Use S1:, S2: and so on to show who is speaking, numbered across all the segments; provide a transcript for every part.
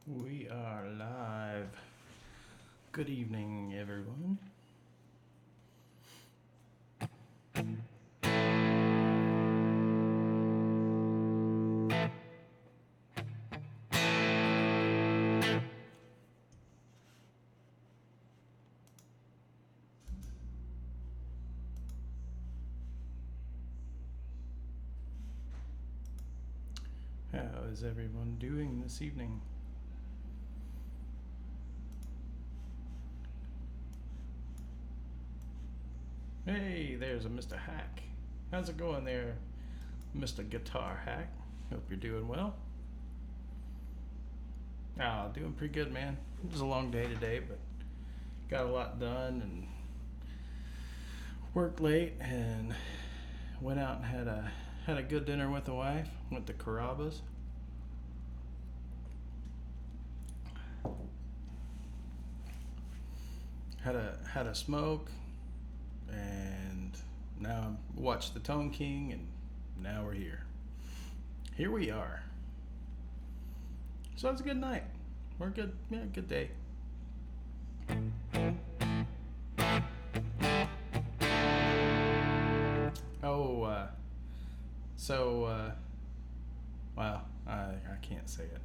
S1: We are live. Good evening, everyone. How is everyone doing this evening? Hey, there's a Mr. Hack. How's it going there, Mr. Guitar Hack? Hope you're doing well. Doing pretty good, man. It was a long day today, but got a lot done and worked late and went out and had a good dinner with the wife. Went to Carrabba's. Had a smoke, and now I watched the Tone King, and now we're here. Here we are. So it's a good night. We're good. Yeah, good day. Oh, well, I can't say it.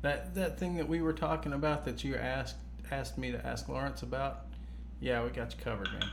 S1: That thing that we were talking about that you asked me to ask Lawrence about. Yeah, we got you covered, man.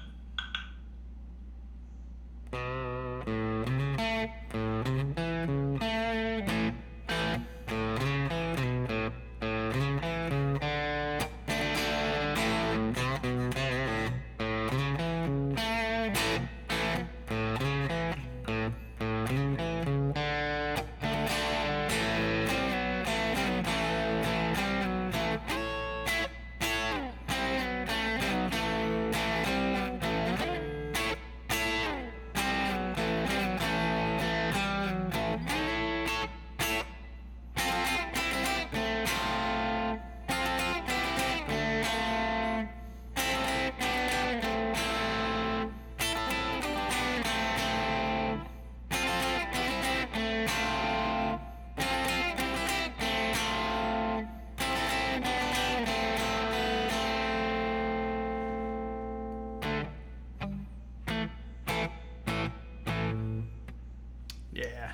S1: Yeah.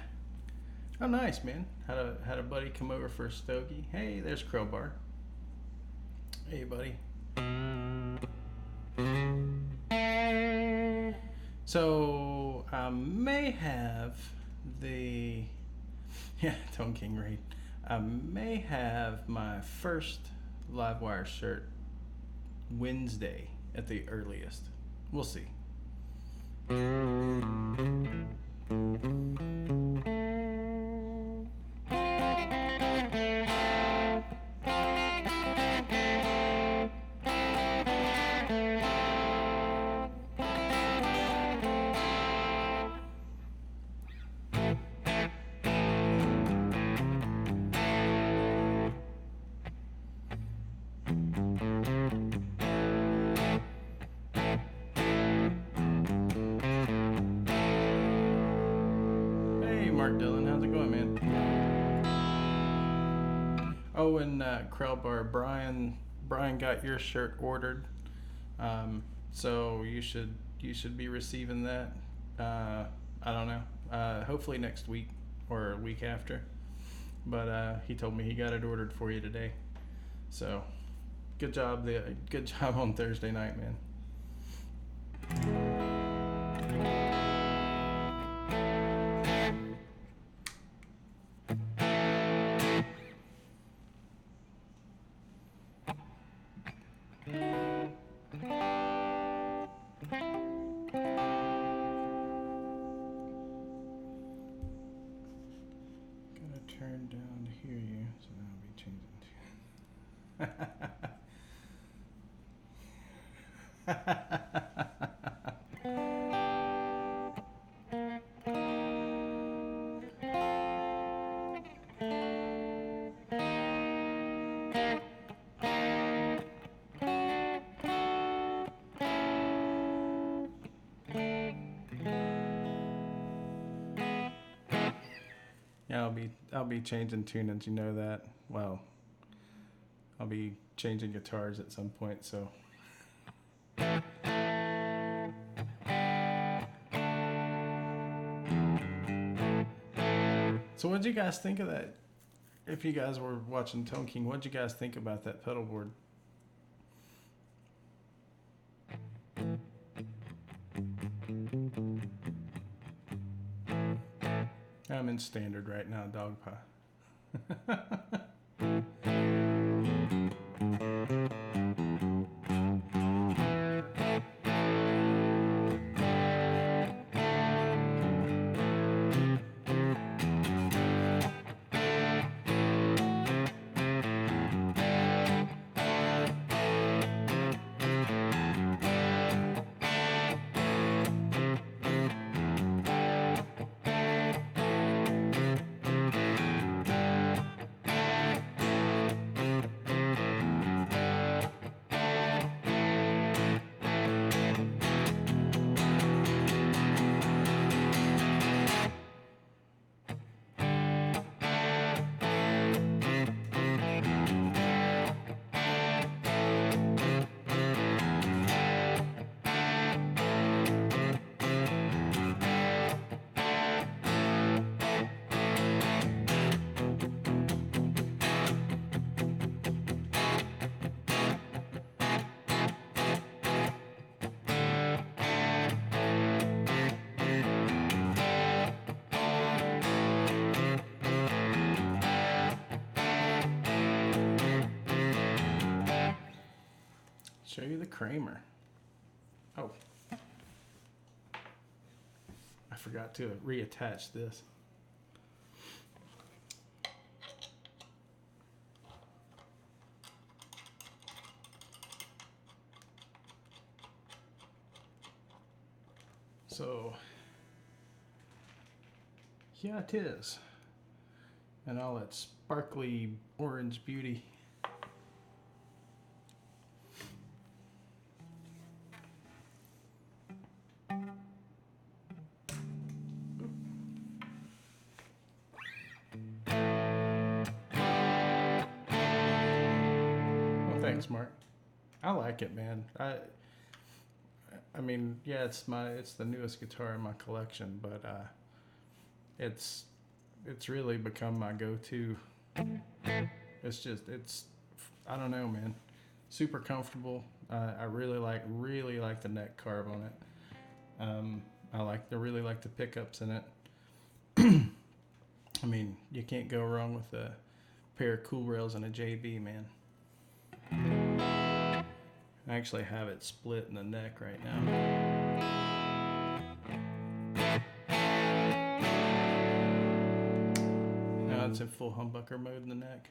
S1: Oh, nice, man. Had a buddy come over for a stogie. Hey, there's Crowbar. Hey, buddy. So I may have the Tone King Reed. I may have my first Livewire shirt Wednesday at the earliest. We'll see. Hey, Mark Dillon, how's it going, man? Oh, and Crowbar, Brian got your shirt ordered, so you should be receiving that. I don't know. Hopefully next week or a week after. But he told me he got it ordered for you today. So good job, good job on Thursday night, man. Gotta turn down to hear you, so that'll be changing Yeah, I'll be changing tunage. You know that. Well, I'll be changing guitars at some point. So. So what did you guys think of that? If you guys were watching Tone King, what did you guys think about that pedal board? I'm in standard right now, dog pie. Show you the Kramer. Oh, I forgot to reattach this. So, yeah, it is. And all that sparkly orange beauty. Thanks, Mark. I like it, man. I mean, yeah, it's the newest guitar in my collection, but it's really become my go-to. It's I don't know, man. Super comfortable. I really like the neck carve on it. I really like the pickups in it. I mean, you can't go wrong with a pair of Cool Rails and a JB, man. I actually have it split in the neck right now. Now it's in full humbucker mode in the neck.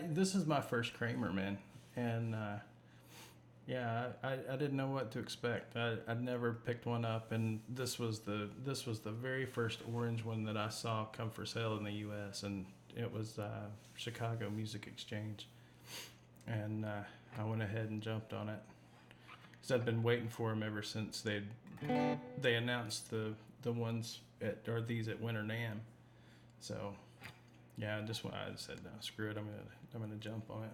S1: This is my first Kramer, man, and yeah, I didn't know what to expect. I'd never picked one up, and this was the very first orange one that I saw come for sale in the U.S., and it was Chicago Music Exchange, and I went ahead and jumped on it because I'd been waiting for them ever since they announced the ones at Winter NAMM, so. Yeah, I said, no, screw it. I'm gonna jump on it.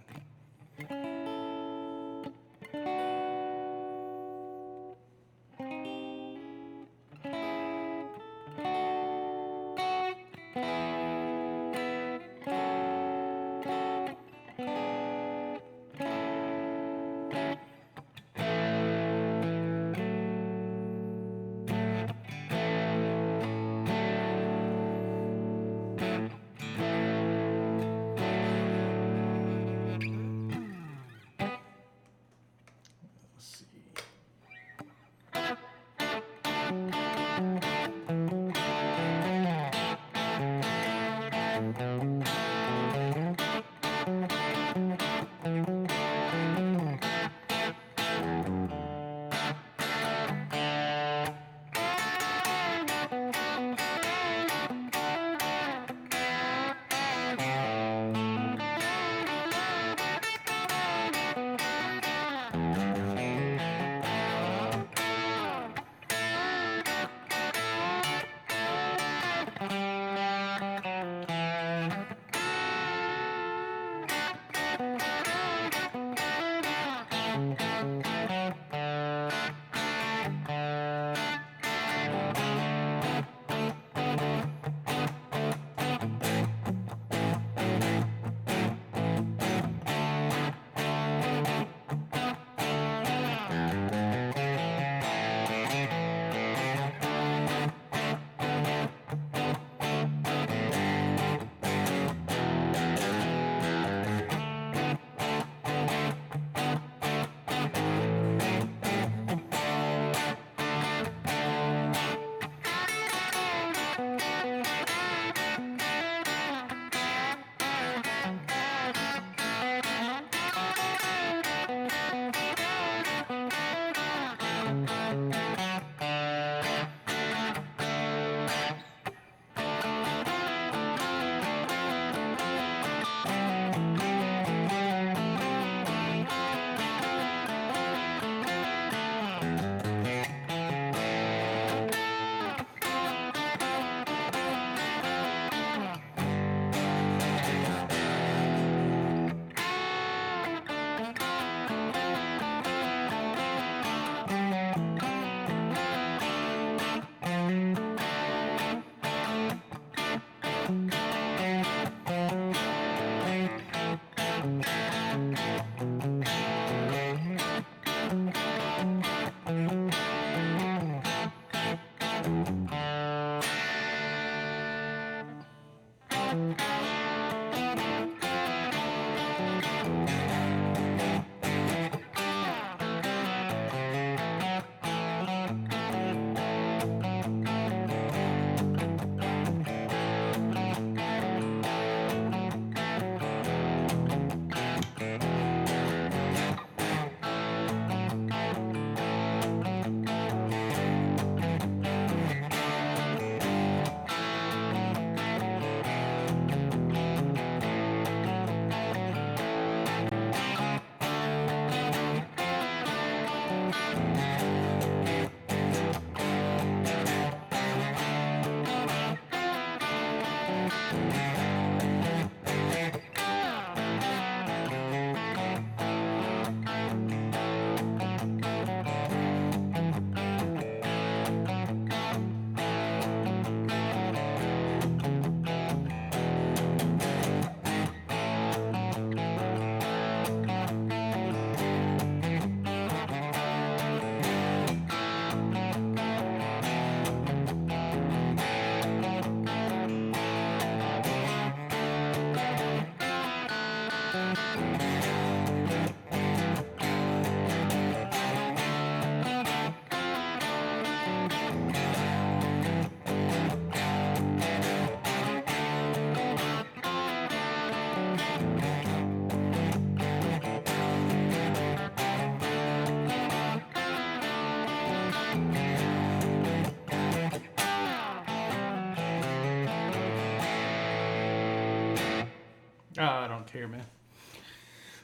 S1: Oh, I don't care, man.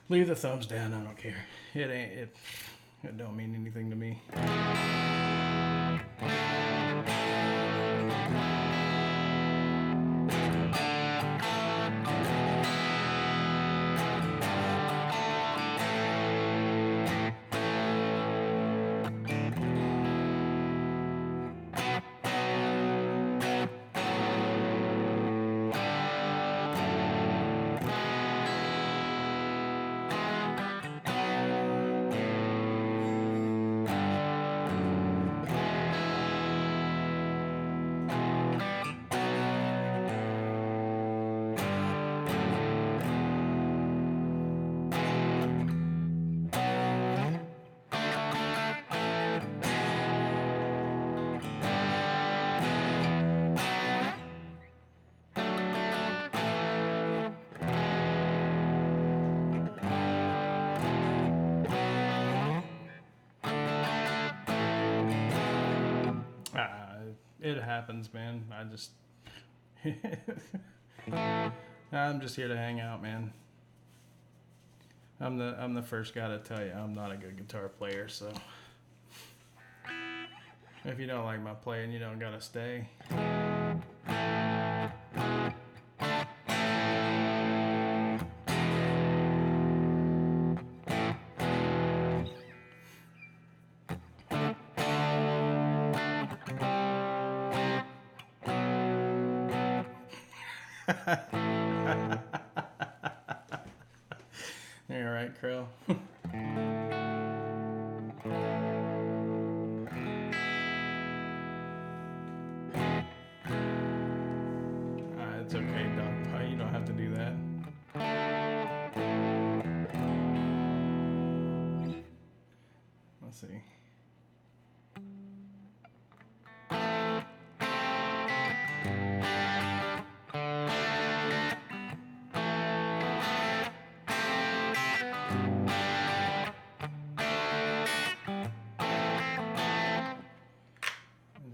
S1: Leave the thumbs down. I don't care. It ain't it. It don't mean anything to me. It happens, man. I'm just here to hang out, man. I'm the first guy to tell you I'm not a good guitar player, so if you don't like my playing, you don't gotta stay. All right, Crow. It's okay, dog pie. You don't have to do that. Let's see.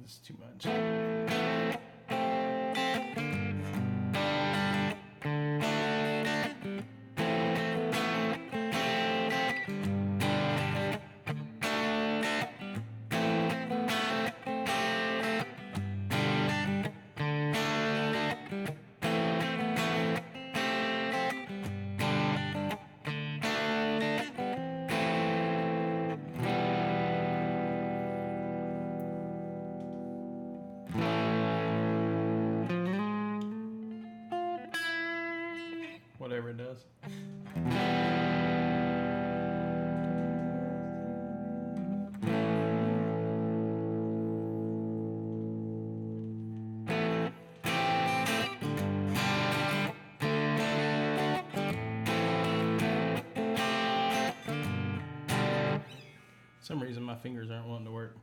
S1: This is too much. whatever it does. For some reason my fingers aren't wanting to work.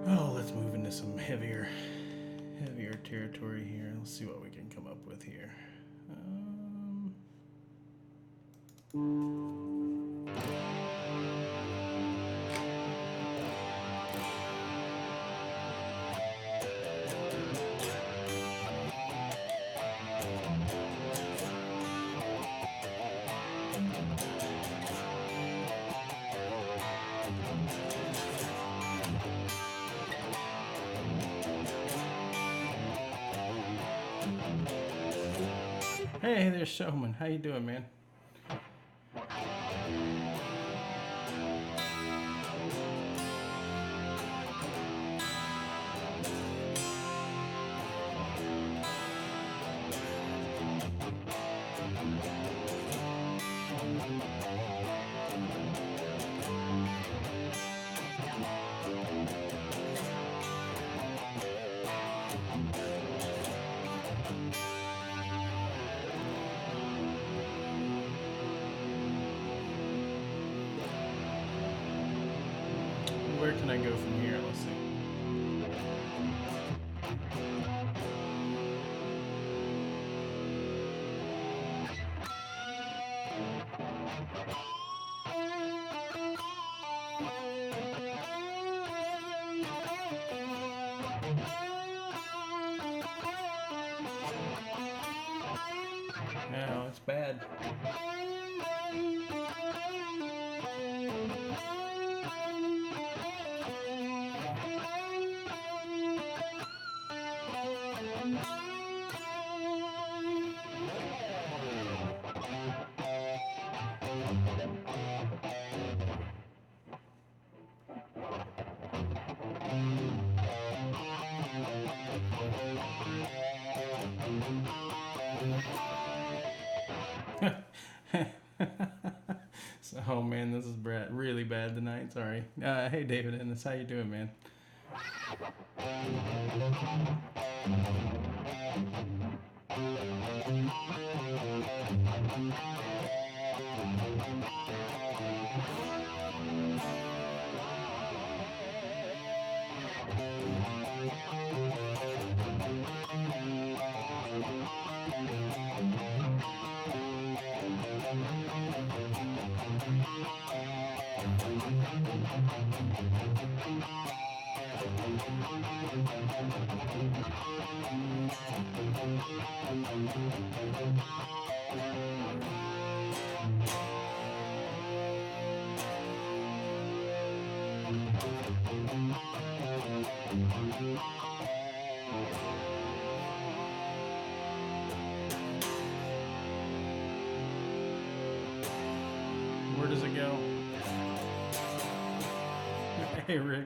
S1: Oh, let's move into some heavier territory here. Let's see what we can come up with here. Hey there, Showman. How you doing, man? Where can I go from here? Let's see. No, it's bad. Oh man, this is really bad tonight. Sorry. Hey David Ennis, how you doing, man? Where does it go? Hey Rick.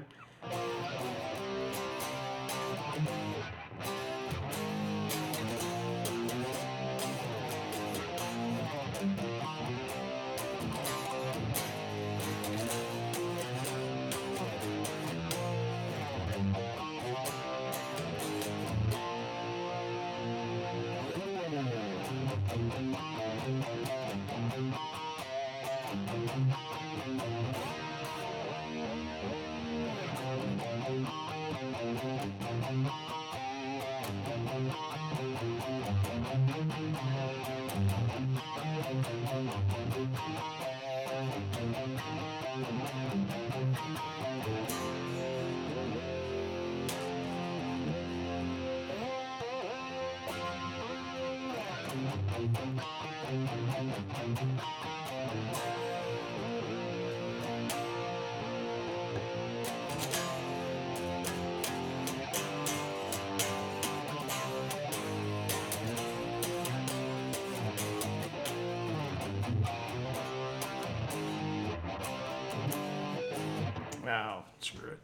S1: Screw it.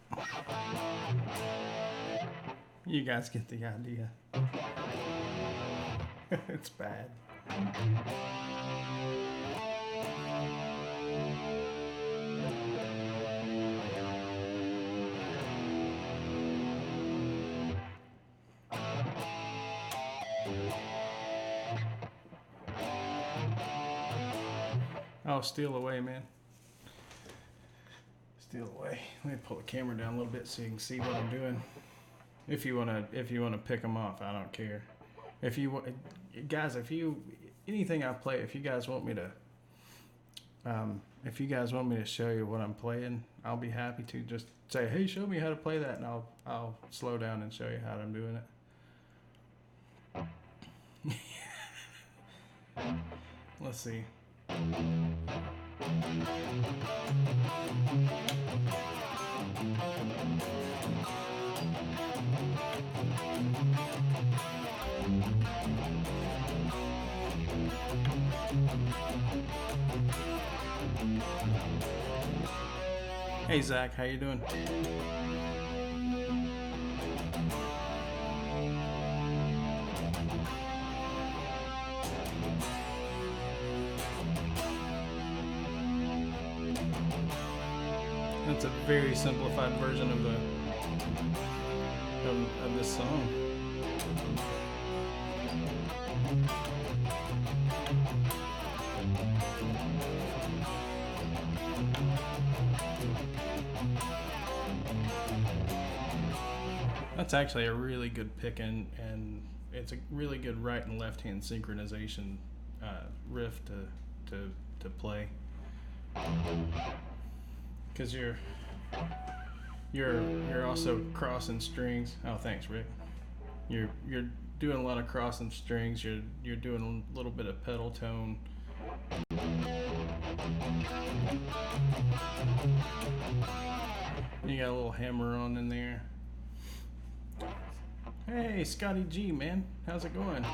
S1: You guys get the idea. It's bad. Oh, steal away, man. Steal away. Let me pull the camera down a little bit so you can see what I'm doing. If you wanna pick them off, I don't care. If you guys, anything I play, if you guys want me to show you what I'm playing, I'll be happy to. Just say, hey, show me how to play that, and I'll slow down and show you how I'm doing it. Let's see. Hey Zach, how you doing? That's a very simplified version of this song. That's actually a really good pick, and it's a really good right and left hand synchronization riff to play. Because you're also crossing strings. Oh, thanks, Rick. You're doing a lot of crossing strings. You're doing a little bit of pedal tone. You got a little hammer on in there. Hey, Scotty G, man, how's it going?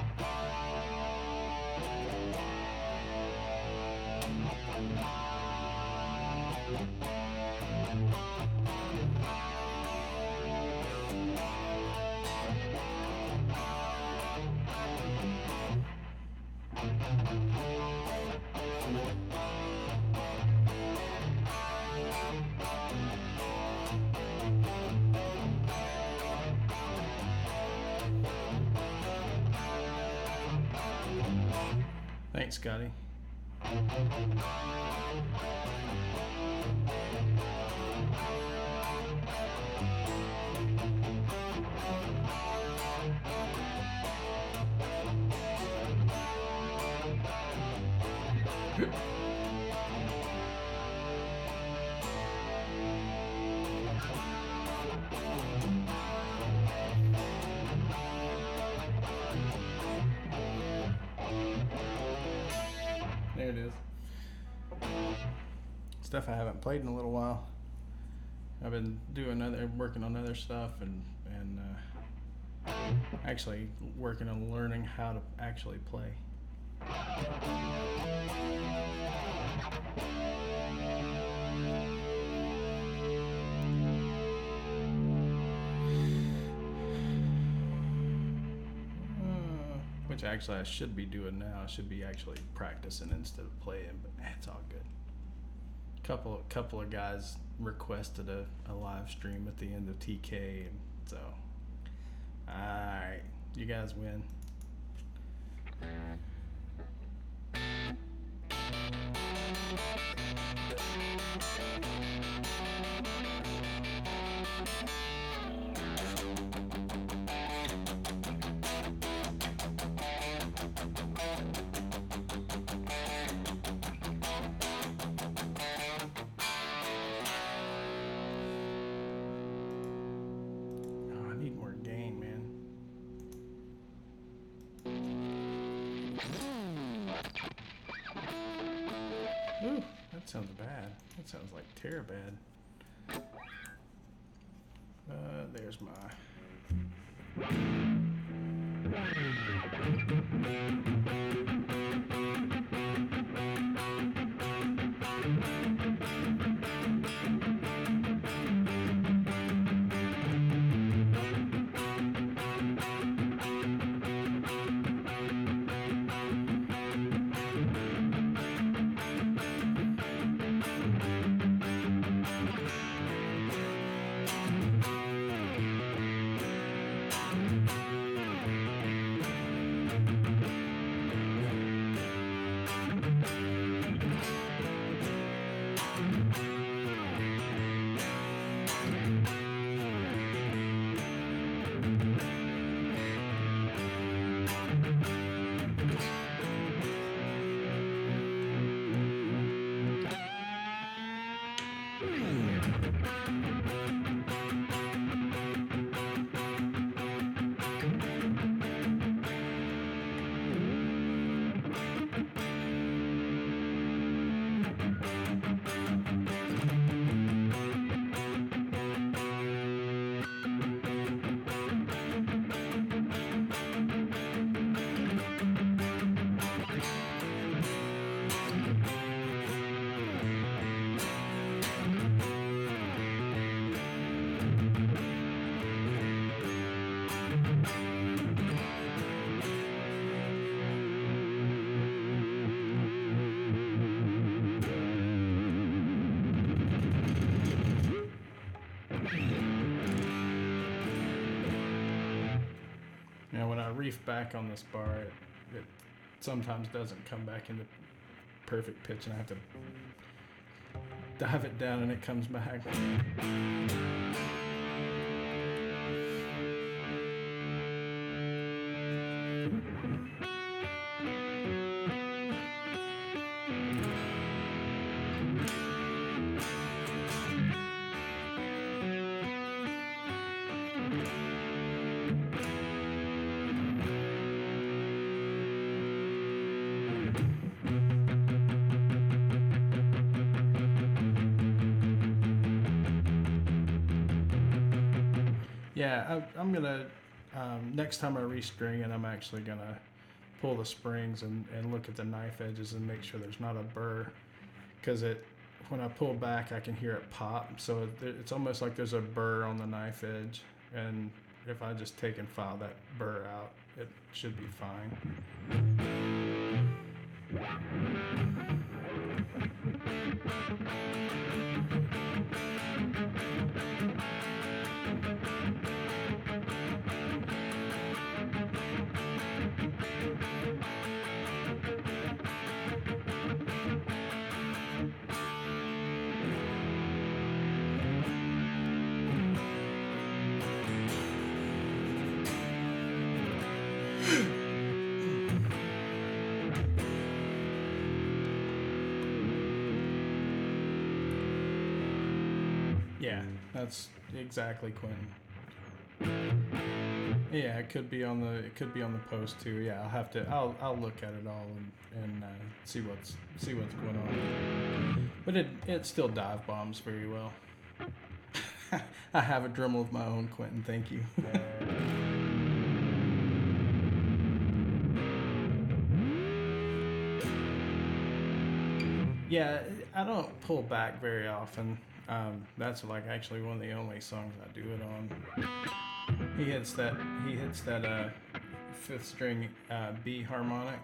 S1: Thanks, Scotty. There it is. Stuff I haven't played in a little while. I've been working on other stuff and actually working on learning how to actually play. Which actually I should be doing now. I should be actually practicing instead of playing, but it's all good. Couple of guys requested a live stream at the end of TK, and so alright, you guys win. Ooh, that sounds bad. That sounds like Terabad. There's my... reef back on this bar, it sometimes doesn't come back into perfect pitch, and I have to dive it down and it comes back. Yeah, I'm gonna next time I restring it, I'm actually gonna pull the springs and look at the knife edges and make sure there's not a burr, because when I pull back I can hear it pop, so it's almost like there's a burr on the knife edge, and if I just take and file that burr out, it should be fine. Yeah, that's exactly Quentin. Yeah, it could be on the post too. Yeah, I'll look at it all and see what's going on. But it still dive bombs very well. I have a Dremel of my own, Quentin. Thank you. Yeah, I don't pull back very often. That's like actually one of the only songs I do it on. He hits that fifth string B harmonic,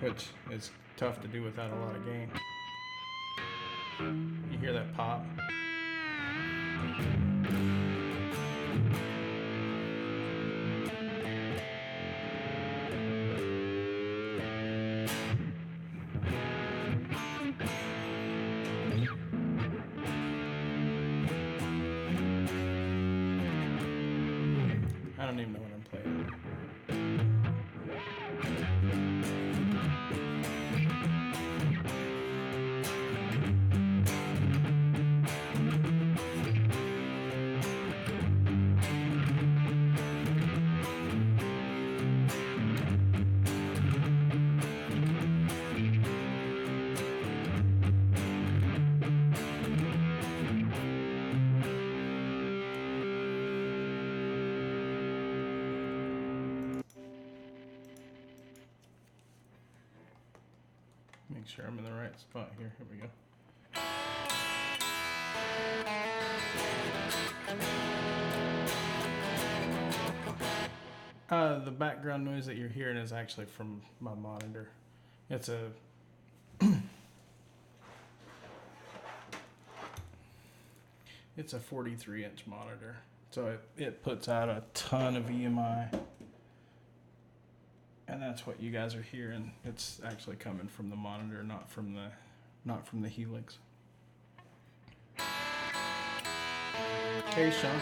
S1: which is tough to do without a lot of gain. You hear that pop? I don't even know what I'm playing. Make sure I'm in the right spot here. Here we go. The background noise that you're hearing is actually from my monitor. It's a it's a 43-inch monitor, so it puts out a ton of EMI. And that's what you guys are hearing. It's actually coming from the monitor, not from the Helix. Hey, Sean.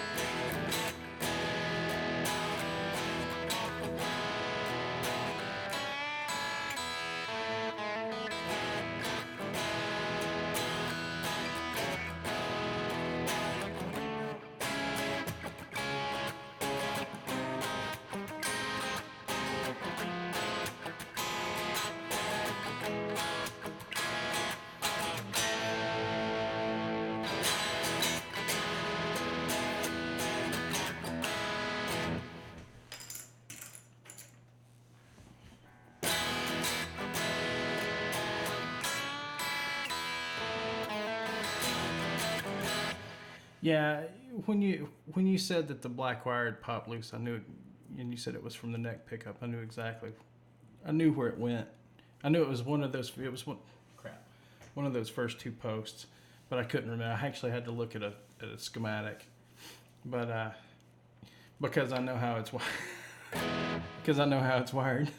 S1: Yeah, when you said that the black wire had popped loose, I knew, and you said it was from the neck pickup. I knew exactly. I knew where it went. I knew it was one of those. It was one of those first two posts, but I couldn't remember. I actually had to look at a schematic, but because I know how it's because I know how it's wired.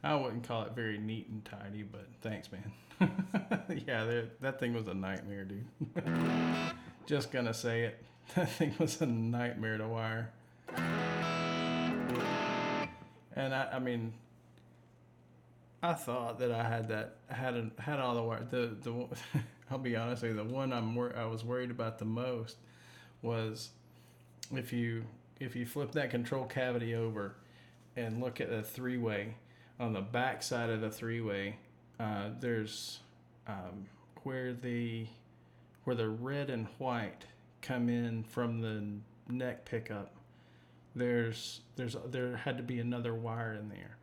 S1: I wouldn't call it very neat and tidy, but thanks, man. Yeah, that thing was a nightmare, dude. Just gonna say it. That thing was a nightmare to wire. And I mean, I thought that I had that had all the wire. The I'll be honest with you, the one I was worried about the most was if you flip that control cavity over and look at the three-way, on the back side of the three-way, there's where the red and white come in from the neck pickup. There had to be another wire in there,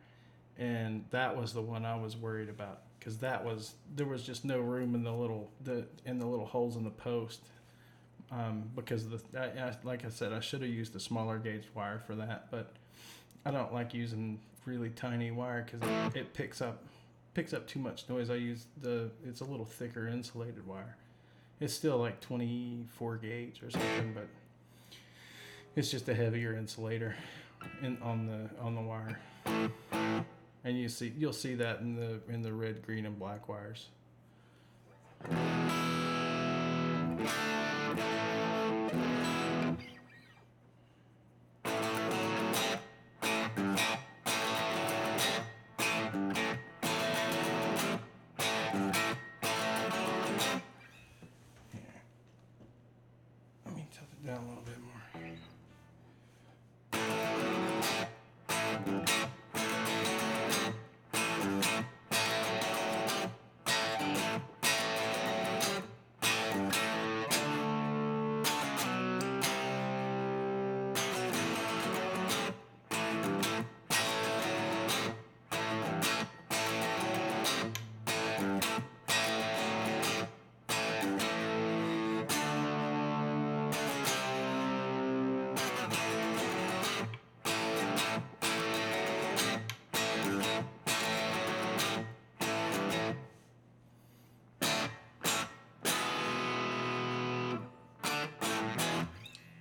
S1: and that was the one I was worried about, because there was just no room in the little holes in the post, because like I said, I should have used the smaller gauge wire for that, but I don't like using really tiny wire because it picks up too much noise. I use it's a little thicker insulated wire. It's still like 24 gauge or something, but it's just a heavier insulator on the wire. And you'll see that in the red, green, and black wires. Let me tilt it down a little bit more.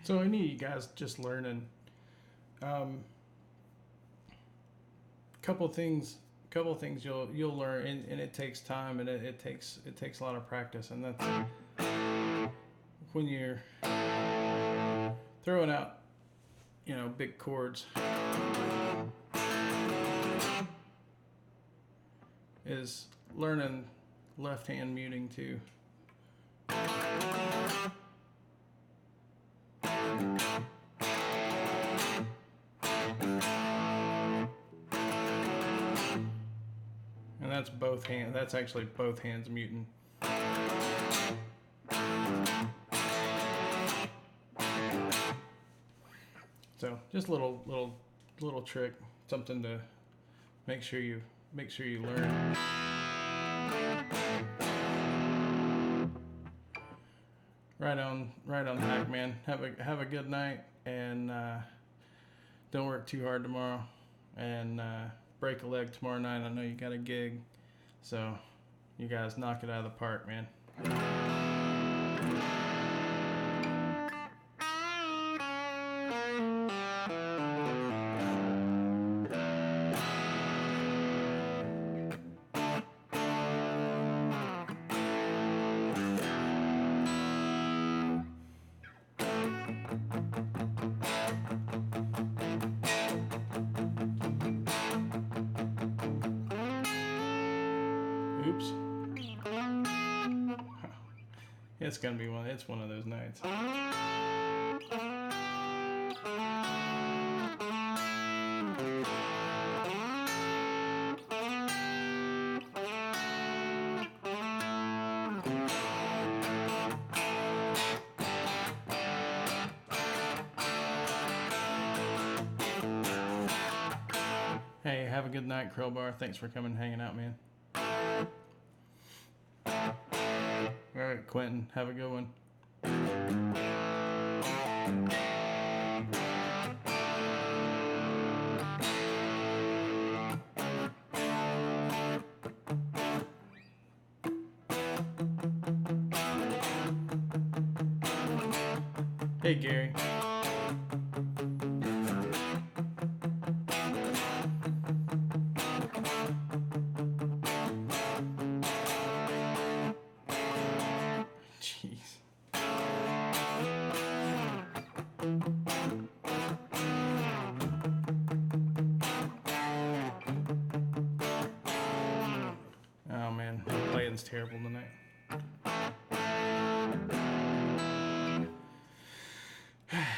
S1: So any of you guys just learning, couple things you'll learn, and it takes time, and it takes a lot of practice, and that's when you're throwing out, big chords, is learning left hand muting too. And that's both hands. That's actually both hands muting. So just little trick, something to make sure you learn. Right on, hack, man. Have a good night, and don't work too hard tomorrow, and break a leg tomorrow night. I know you got a gig, so you guys knock it out of the park, man. It's gonna be one. It's one of those nights. Hey, have a good night, Crowbar. Thanks for coming and hanging out, man. All right, Quentin, have a good one. Hey, Gary. Jeez. Oh man, playing's terrible tonight. Bad.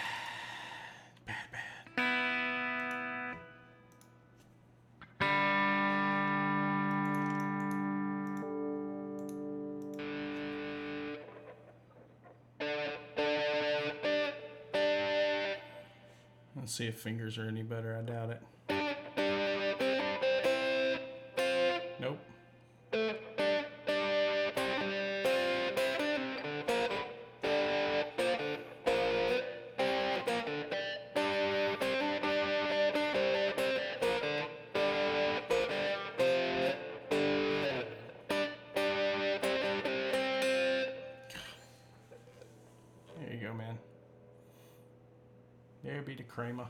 S1: Let's see if fingers are any better. I doubt it. Nope. There you go, man. There be the Kramer.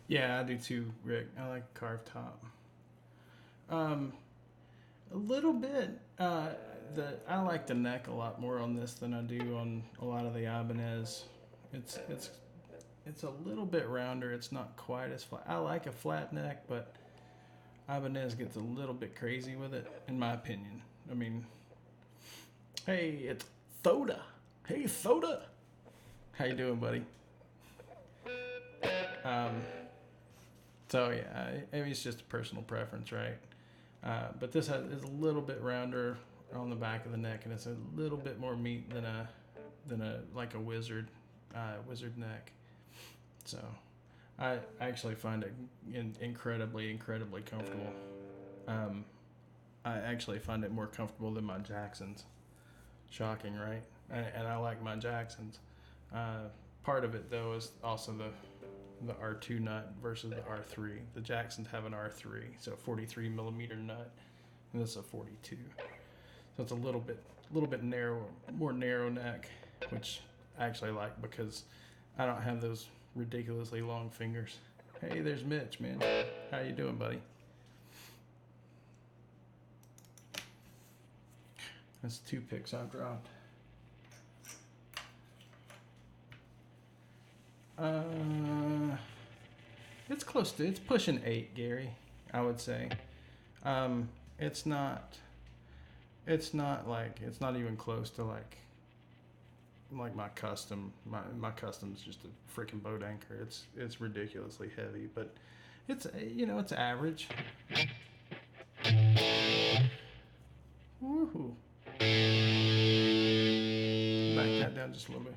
S1: Yeah, I do too, Rick. I like carved top. A little bit. I like the neck a lot more on this than I do on a lot of the Ibanez. It's a little bit rounder. It's not quite as flat. I like a flat neck, but Ibanez gets a little bit crazy with it, in my opinion. I mean, hey, it's Thoda. Hey, Thoda. How you doing, buddy? So yeah, maybe it's just a personal preference, right? But this is a little bit rounder on the back of the neck, and it's a little bit more meat than a like a wizard neck. So I actually find it incredibly comfortable. I actually find it more comfortable than my Jacksons. Shocking, right? And I like my Jacksons. Part of it though is also the R2 nut versus the R3. The Jacksons have an R3, so a 43 millimeter nut, and this is a 42. So it's a little bit narrow, more narrow neck, which I actually like because I don't have those ridiculously long fingers. Hey, there's Mitch, man. How you doing, buddy? That's 2 picks I've dropped. It's close to, it's pushing 8, Gary, I would say. It's not like, it's not even close to like my custom. My custom's just a freaking boat anchor. It's ridiculously heavy, but it's, it's average. Woohoo. Back that down just a little bit.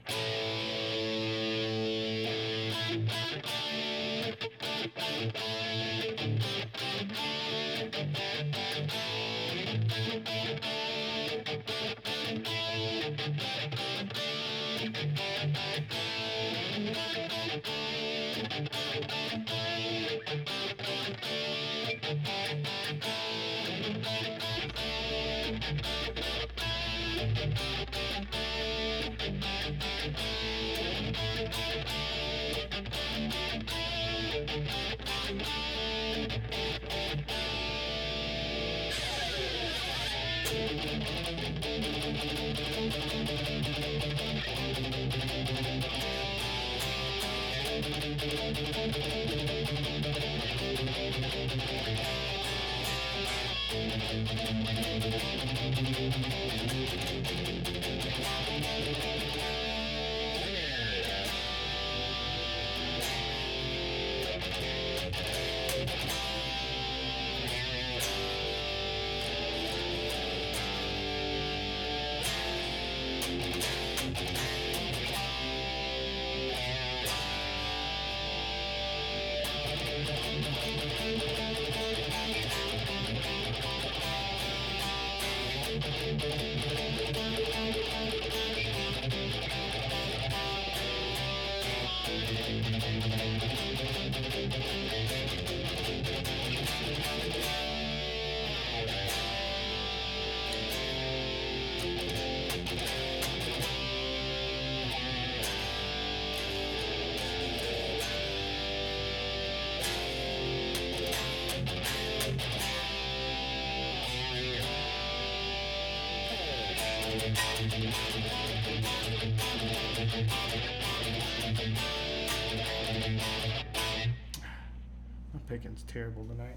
S1: My picking's terrible tonight.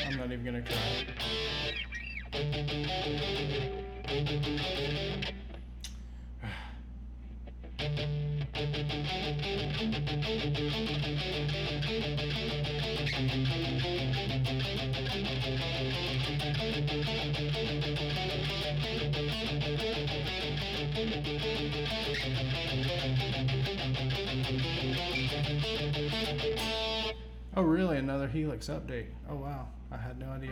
S1: I'm not even gonna try. Oh, really? Another Helix update? Oh, wow. I had no idea.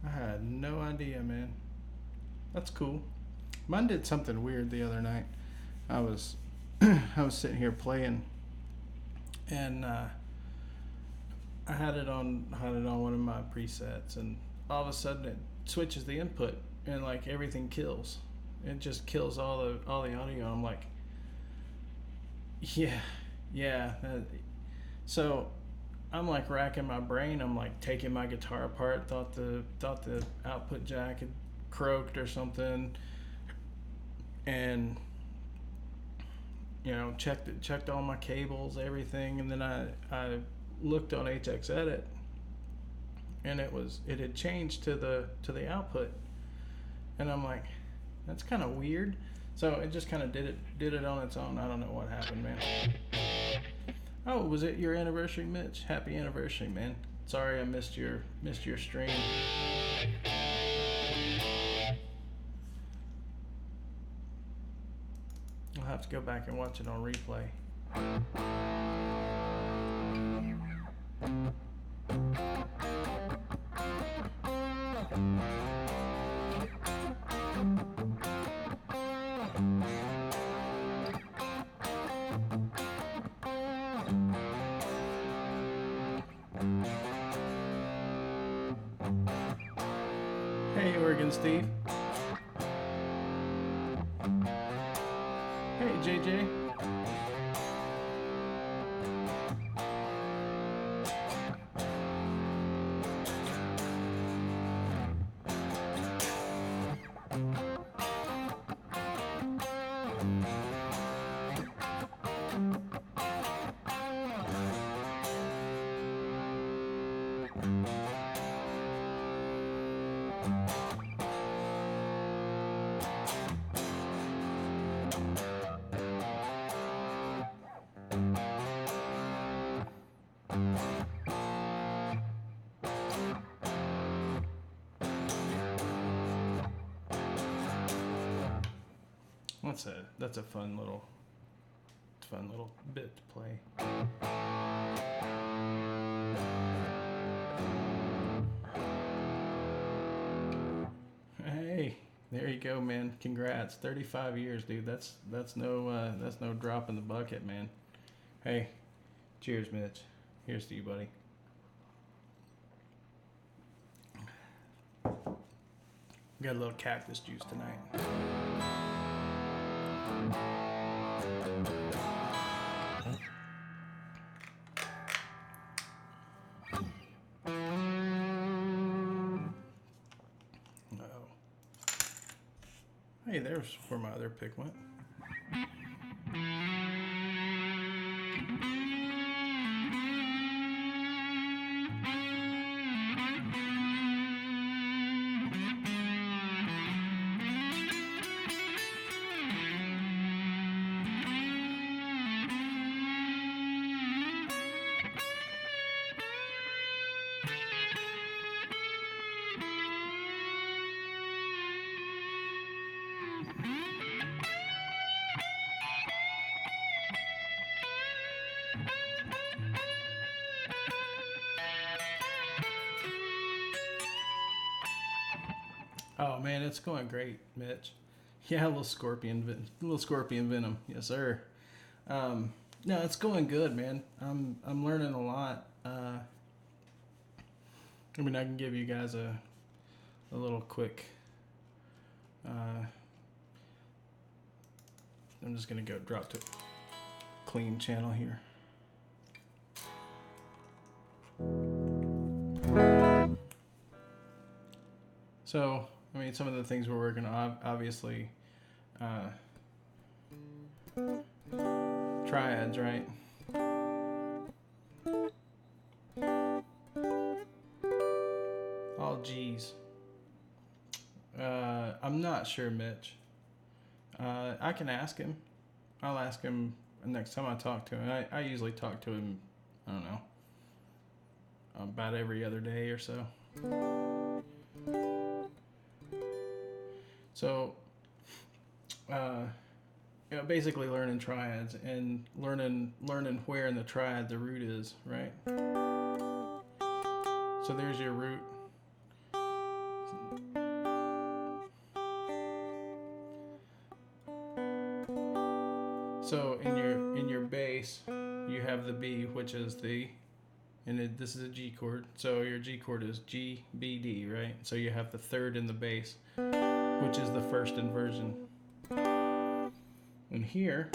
S1: I had no idea, man. That's cool. Mine did something weird the other night. I was sitting here playing, and I had it on one of my presets, and all of a sudden it switches the input, and like everything kills. It just kills all the audio. I'm like, yeah. So I'm like racking my brain. I'm like taking my guitar apart. Thought the output jack had croaked or something, and checked all my cables, everything, and then I looked on HX Edit, and it had changed to the output, and I'm like, that's kind of weird. So it just kind of did it on its own. I don't know what happened, man. Oh, was it your anniversary, Mitch? Happy anniversary, man. Sorry I missed your stream. I'll have to go back and watch it on replay. Hey, Oregon Steve. Hey, JJ. That's a fun little bit to play. Hey, there you go, man. Congrats. 35 years, dude. That's no drop in the bucket, man. Hey, cheers, Mitch. Here's to you, buddy. Got a little cactus juice tonight. Hey, there's where my other pick went. Oh man, it's going great, Mitch. Yeah, a little scorpion venom. Yes, sir. No, it's going good, man. I'm learning a lot. I mean, I can give you guys a little quick. I'm just gonna go drop to clean channel here. So, I mean, some of the things we're working on, obviously, triads, right? All G's. I'm not sure, Mitch. I can ask him. I'll ask him next time I talk to him. I usually talk to him, I don't know, about every other day or so. So, basically learning triads and learning where in the triad the root is, right? So there's your root. So in your bass, you have the B, which is the, and this is a G chord. So your G chord is G, B, D, right? So you have the third in the bass, which is the first inversion. And here,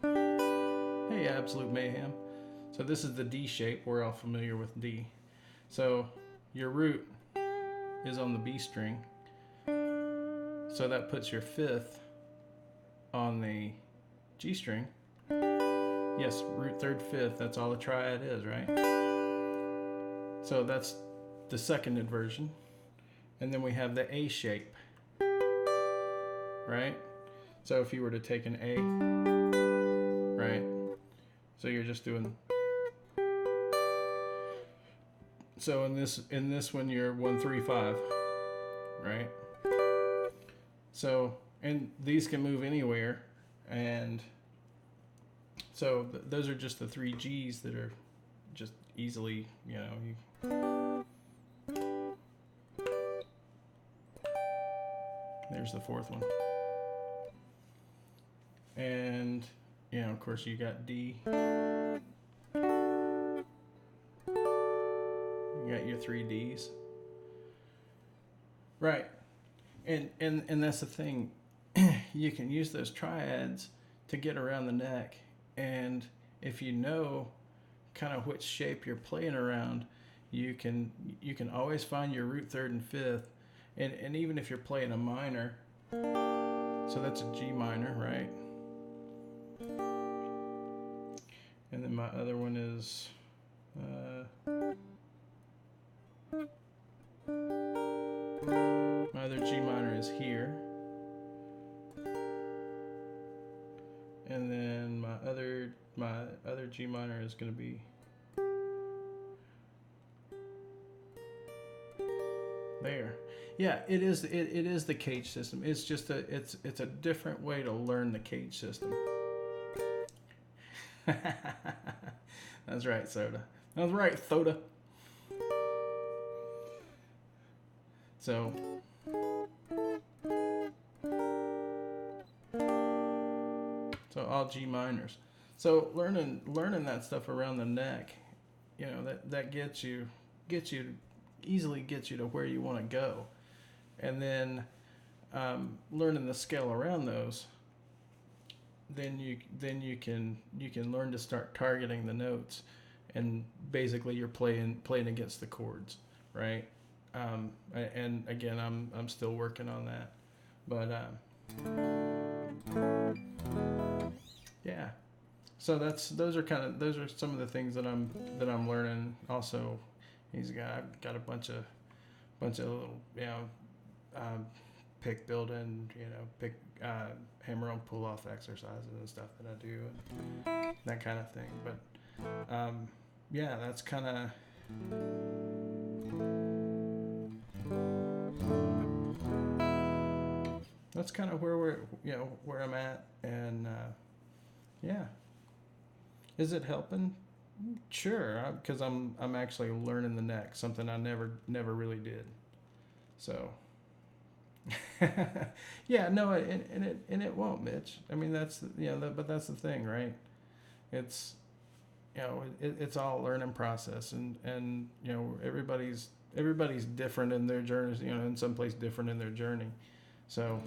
S1: hey, Absolute Mayhem. So this is the D shape. We're all familiar with D. So your root is on the B string. So that puts your fifth on the G string. Yes, root, third, fifth, that's all a triad is, right? So that's the second inversion. And then we have the A shape, right? So if you were to take an A, right? So you're just doing, so in this one you're 1, 3, 5, right? So, and these can move anywhere. And so those are just the 3 G's that are just easily, there's the fourth one. And, of course you got D. You got your 3 D's. Right. And that's the thing. You can use those triads to get around the neck, and if you know kind of which shape you're playing around, you can always find your root third and fifth, and even if you're playing a minor, so that's a G minor, right? And then my other one is my other G minor is here, and then my other G minor is going to be there. Yeah, it is the cage system. It's just it's a different way to learn the cage system. That's right, Soda. That's right, Soda. So all G minors. So learning that stuff around the neck, that gets you easily gets you to where you want to go, and then learning the scale around those, then you can learn to start targeting the notes, and basically you're playing against the chords, right? And again, I'm still working on that, but yeah. So those are some of the things that I'm learning. Also, I've got a bunch of little pick building, pick hammer on pull off exercises and stuff that I do, and that kind of thing. But yeah, that's kind of where I'm at, and yeah, is it helping? Sure, because I'm actually learning the neck, something I never really did. So yeah, no, and it won't, Mitch. I mean, but that's the thing, right? It's it's all a learning process, and everybody's different in their journeys, in some place different in their journey. So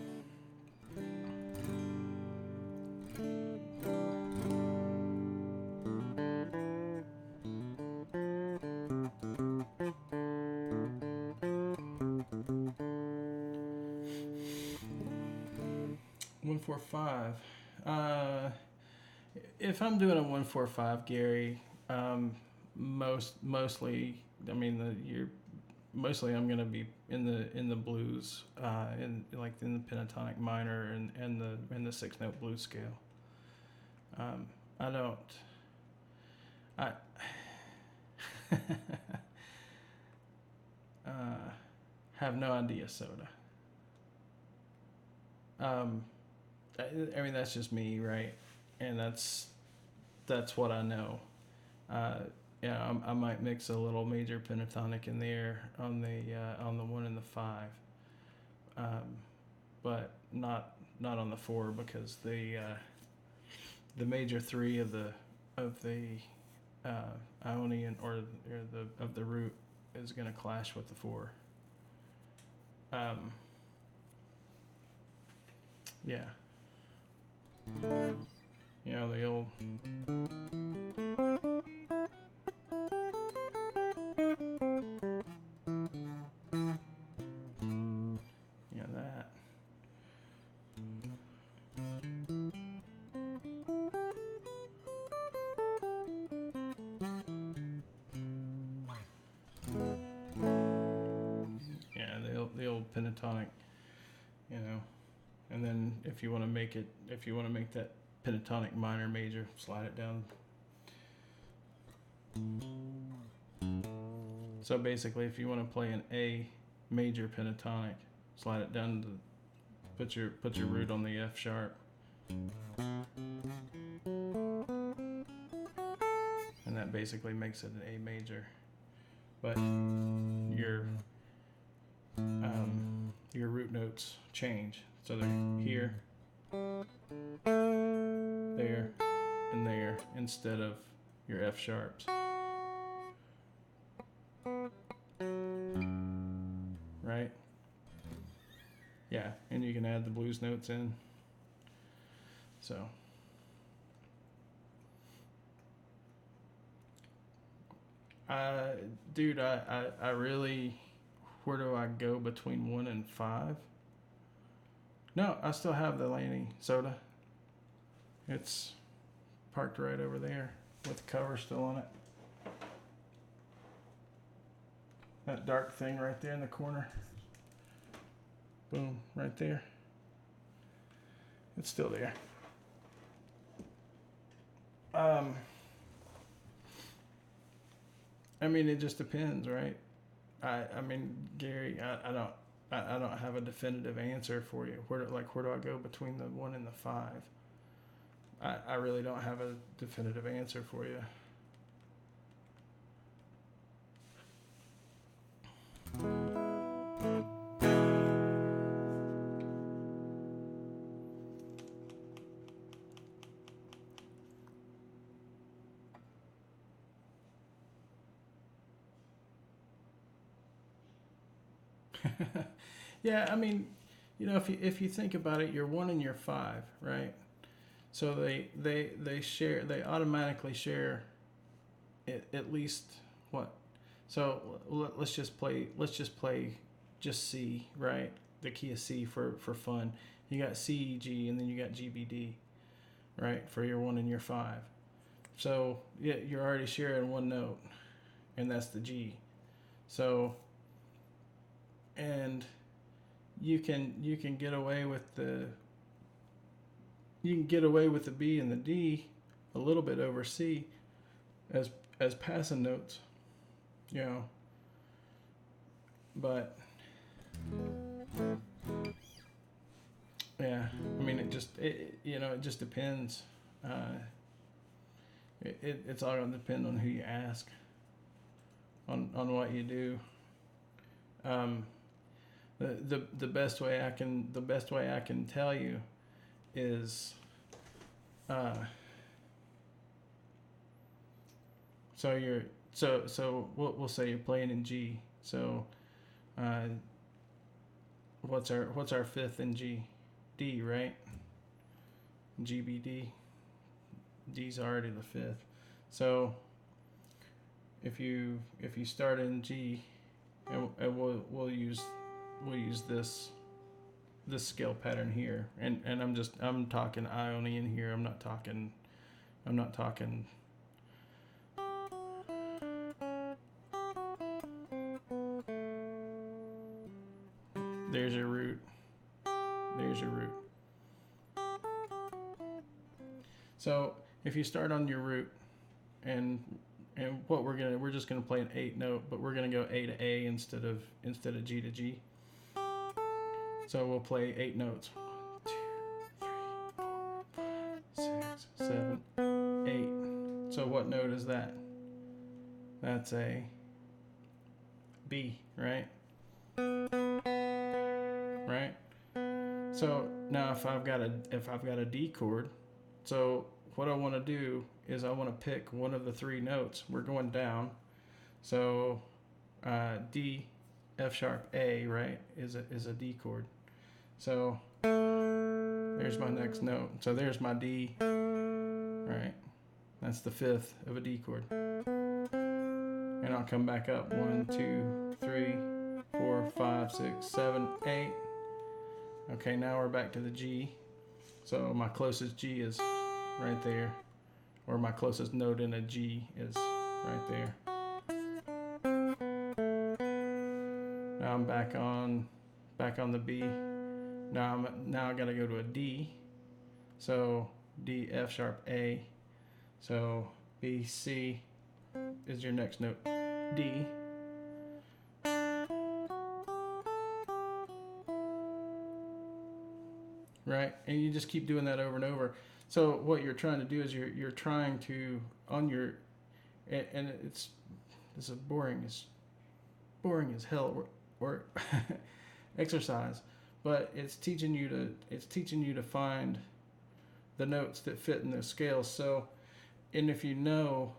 S1: 145. If I'm doing a 145, Gary, mostly, I mean, you're mostly I'm gonna be in the blues, in the pentatonic minor, and the 6 note blues scale. I don't. I have no idea, Soda. Um, I mean, that's just me, right? And that's what I know. Uh, yeah, I might mix a little major pentatonic in there on the 1 and the 5, but not on the 4, because the major 3 of the Ionian, or the root, is going to clash with the 4. Yeah, the old. That. Yeah, the old pentatonic, and then if you want to make that pentatonic minor major, slide it down. So basically, if you want to play an A major pentatonic, slide it down to put your root on the F sharp, and that basically makes it an A major. But your root notes change, so they're here, there, and there, instead of your F sharps. Right? and you can add the blues notes in. So, dude, I really, where do I go between 1 and 5? No, I still have the Laney soda. It's parked right over there with the cover still on it. That dark thing right there in the corner. Boom, right there. It's still there. I mean, it just depends, right? I mean, Gary, I don't have a definitive answer for you. Where do I go between the 1 and the 5? I really don't have a definitive answer for you. Yeah, I mean, if you think about it, you're 1 and you're 5, right? So they automatically share at least what? So let's just play just C, right? The key of C for fun. You got C, E, G, and then you got G, B, D, right? For your 1 and your 5. So yeah, you're already sharing one note, and that's the G. So, and you can get away with the B and the D a little bit over C as passing notes, but yeah, I mean, it just depends. It's all gonna depend on who you ask, on what you do. The best way I can tell you is, so we'll say you're playing in G. So, what's our fifth in G? D, right? G, B, D. D's already the fifth. So if you start in G, and we'll use this scale pattern here, and I'm talking Ionian here. I'm not talking. There's your root. So if you start on your root, and what we're just gonna play an 8 note, but we're gonna go A to A instead of G to G. So we'll play 8 notes. 1, 2, 3, 4, 5, 6, 7, 8. So what note is that? That's a B, right? Right? So now if I've got a D chord, so what I want to do is I want to pick one of the 3 notes. We're going down. So D, F sharp, A, right, is a D chord. So there's my next note. So there's my D, right? That's the 5th of a D chord. And I'll come back up 1, 2, 3, 4, 5, 6, 7, 8. Okay, now we're back to the G. So my closest G is right there, or my closest note in a G is right there. Now I'm back on the B. Now I gotta go to a D. So D, F sharp, A. So B, C is your next note. D. Right? And you just keep doing that over and over. So what you're trying to do is you're trying to, on your, and this is boring as hell or exercise, but it's teaching you to find the notes that fit in the scales. So, and if so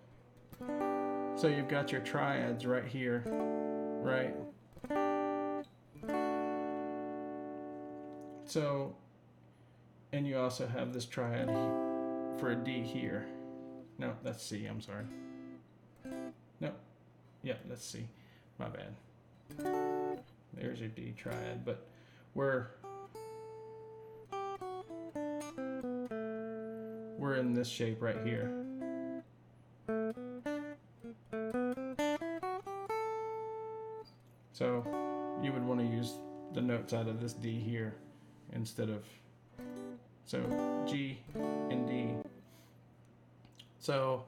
S1: you've got your triads right here, right? So, and you also have this triad for a D here. No, that's C, I'm sorry. No, yeah, that's C. My bad. There's your D triad, but we're in this shape right here. So you would want to use the notes out of this D here instead of, so G and D. So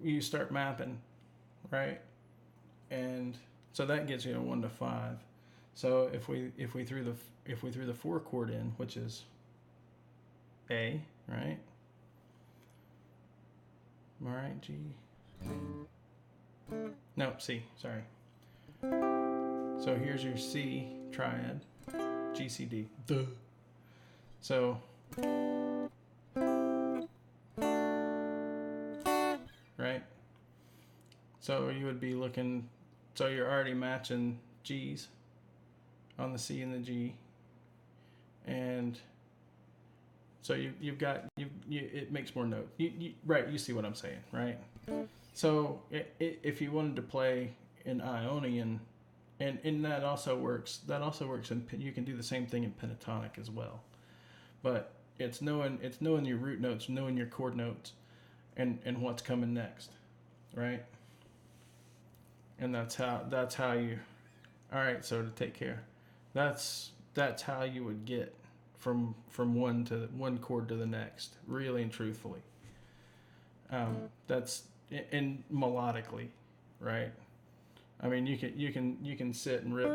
S1: you start mapping, right? And so that gets you a 1 to 5. So if we threw the 4 chord in, which is A, right? All right, G. No, C. Sorry. So here's your C triad, G, C, D. Duh. So right. So you would be looking. So you're already matching G's on the C and the G, and so you've got it makes more notes. Right, you see what I'm saying, right? So if you wanted to play in Ionian, and that also works. That also works, and you can do the same thing in pentatonic as well. But it's knowing your root notes, knowing your chord notes, and what's coming next, right? And that's how you. All right, so to take care, that's how you would get from one chord to the next, really and truthfully. That's and melodically, right? I mean, you can sit and rip,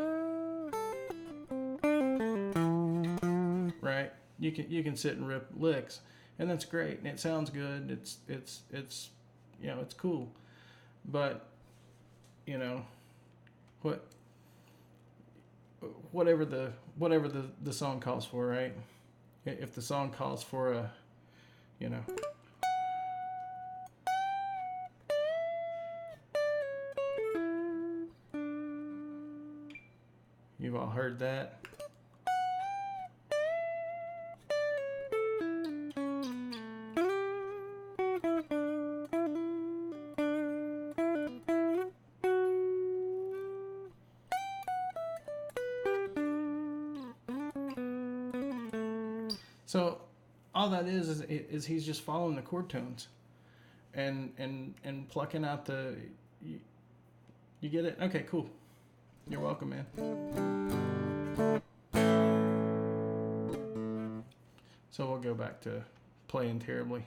S1: right? You can sit and rip licks, and that's great, and it sounds good. It's it's cool, but whatever the song calls for, right? If the song calls for a, you've all heard that. So all that is he's just following the chord tones and plucking out the you get it? Okay, cool. You're welcome, man. So we'll go back to playing terribly.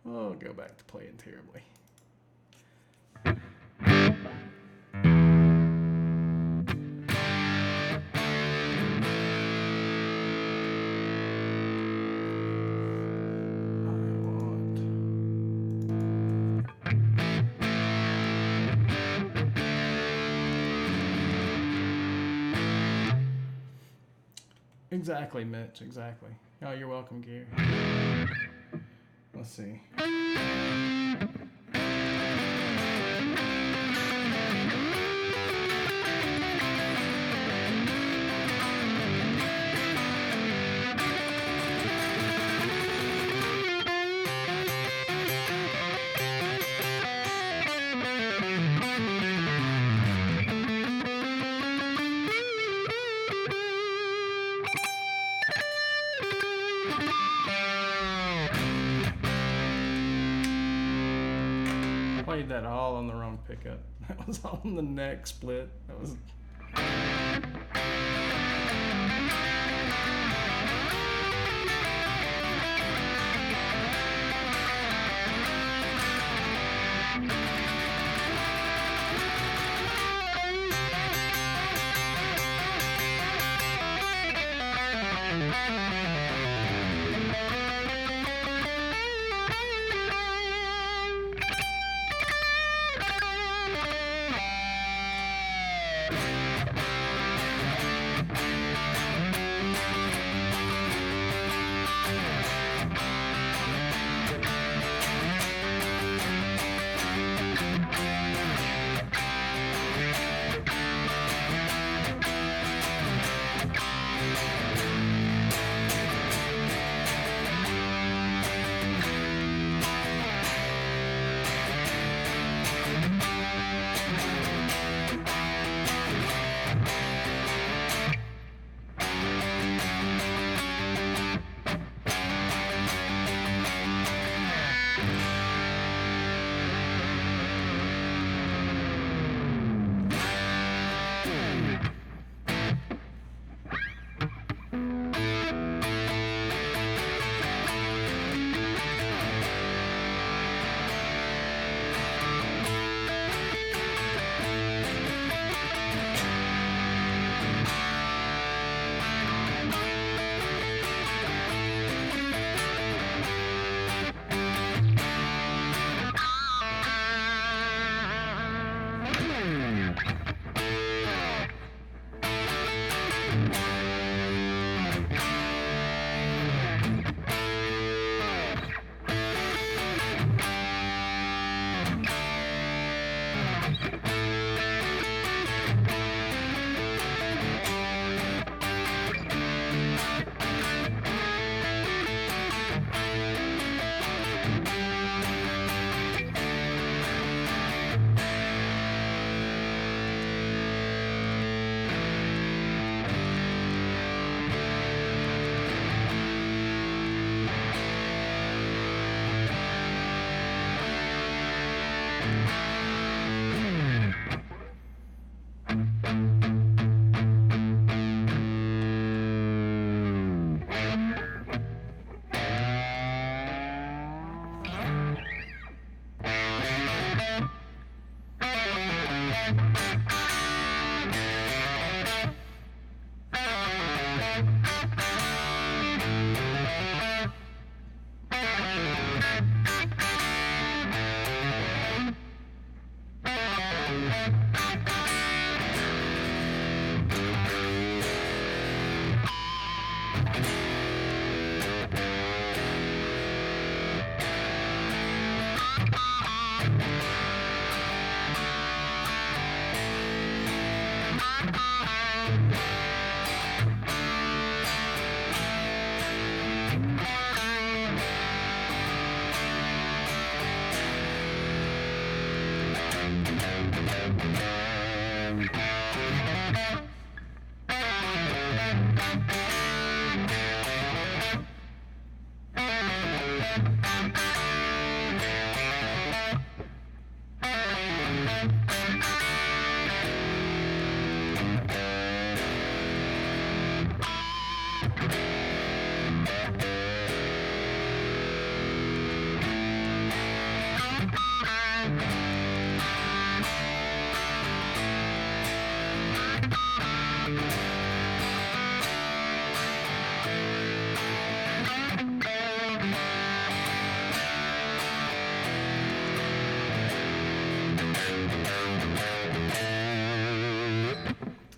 S1: We'll go back to playing terribly. Exactly, Mitch. Exactly. Oh, you're welcome, Gary. Let's see. Played that all on the wrong pickup. That was all on the neck split. That was.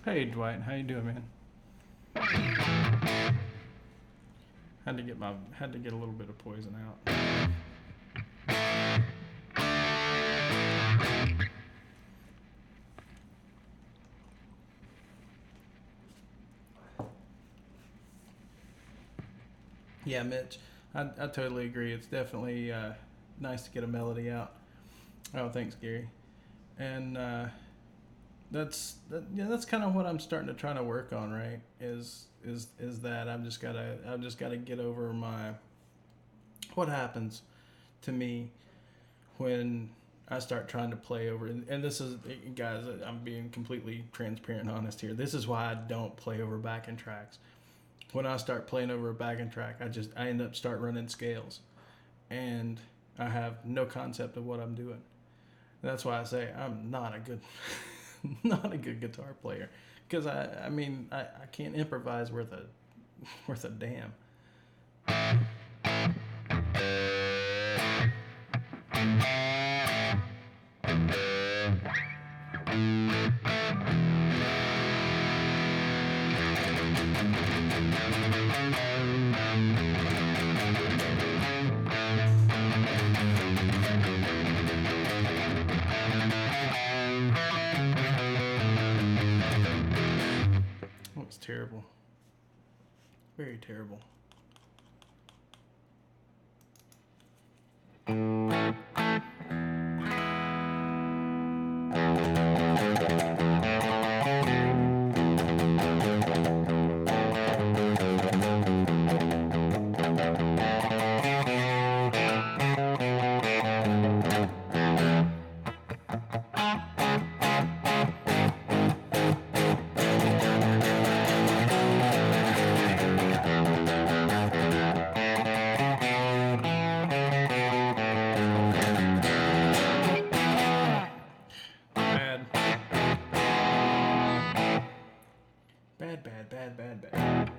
S1: Hey Dwight, how you doing, man? Had to get a little bit of poison out. Yeah, Mitch, I totally agree. It's definitely nice to get a melody out. Oh, thanks, Gary. And that's kind of what I'm starting to try to work on, right? Is that I've just gotta get over my what happens to me when I start trying to play over, and this is, guys, I'm being completely transparent and honest here. This is why I don't play over backing tracks. When I start playing over a backing track, I end up start running scales, and I have no concept of what I'm doing. And that's why I say I'm not a good not a good guitar player, because I can't improvise worth a damn. That was terrible, very terrible. Bad, bad, bad, bad, bad, bad.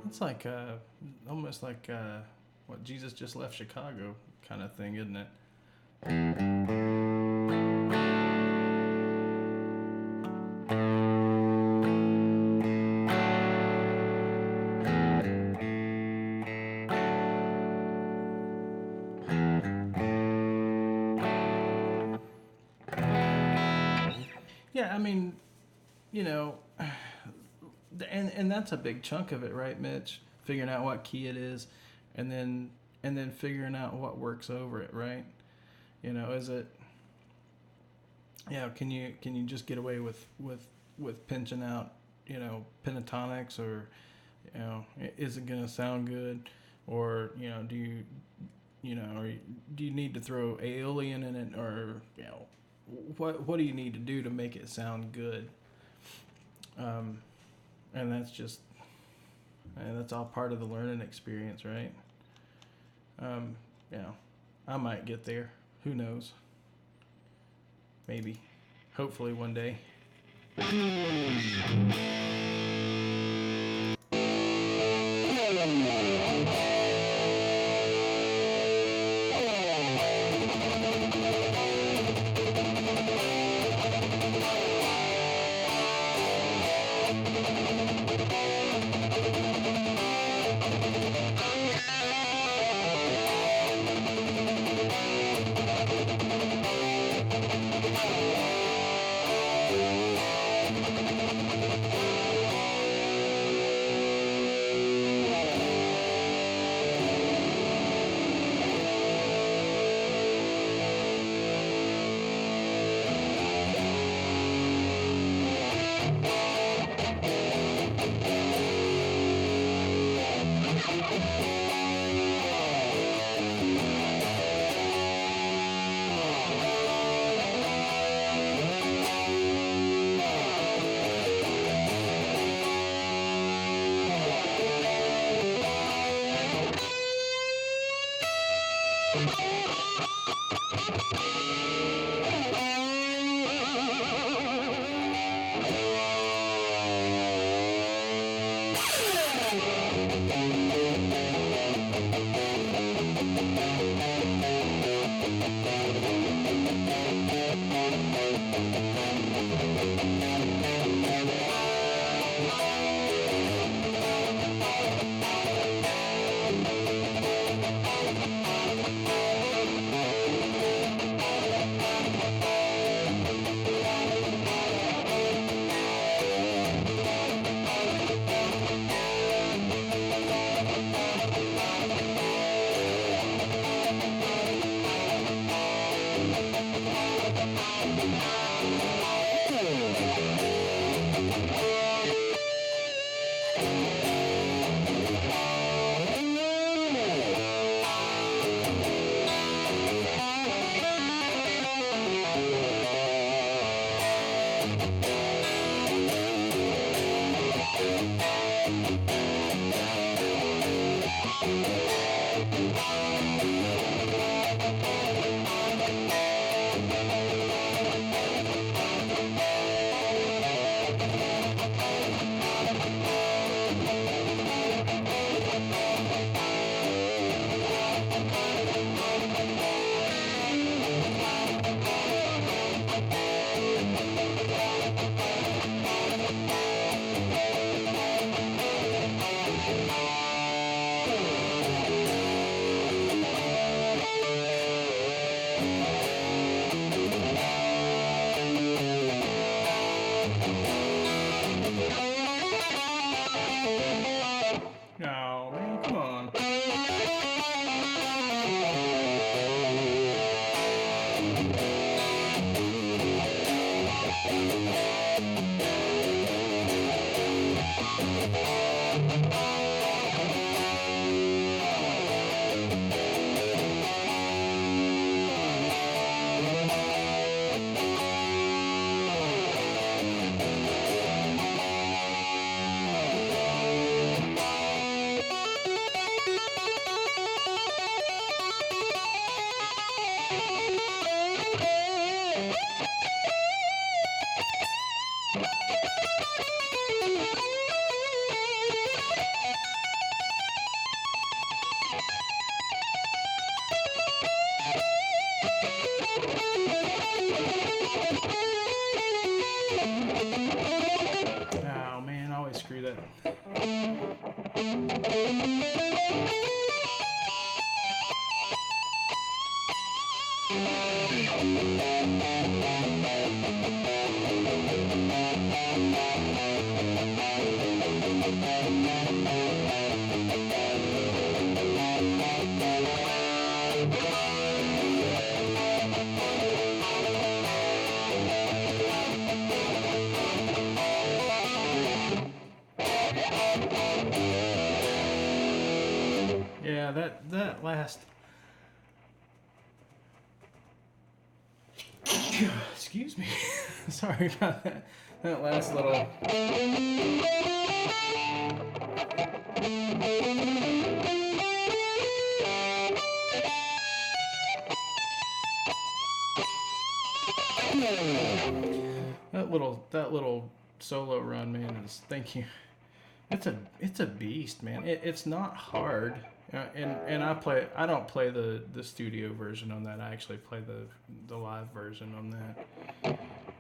S1: It's like almost like what Jesus just left Chicago kind of thing, isn't it? Yeah, I mean, you know, and that's a big chunk of it, right, Mitch? Figuring out what key it is, and then figuring out what works over it, right? Is it, can you just get away with pinching out, pentatonics, or is it gonna sound good, or or do you need to throw Aeolian in it, or what do you need to do to make it sound good? And that's all part of the learning experience, right? Um, I might get there. Who knows? Maybe. Hopefully one day. Oh, man, come on. Oh, man, I always screw that. Yeah, that last. Excuse me. Sorry about that. That last little. That little solo run, man, is, thank you. It's a beast, man. It's not hard. And I don't play the studio version on that. I actually play the live version on that.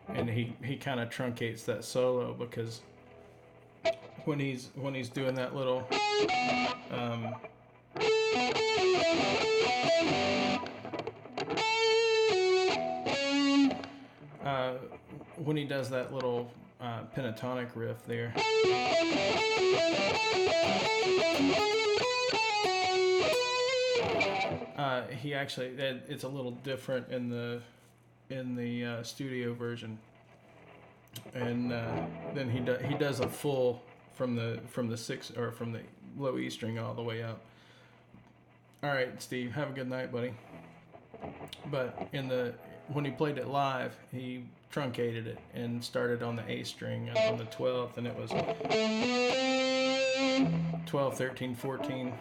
S1: And he kind of truncates that solo because when he's doing that little um, uh, when he does that little pentatonic riff there. He actually, it's a little different in the studio version, and then he does a full from the six, or from the low E string all the way up. All right, Steve, have a good night, buddy. But when he played it live, he truncated it and started on the A string and on the 12th, and it was 12, 13, 14.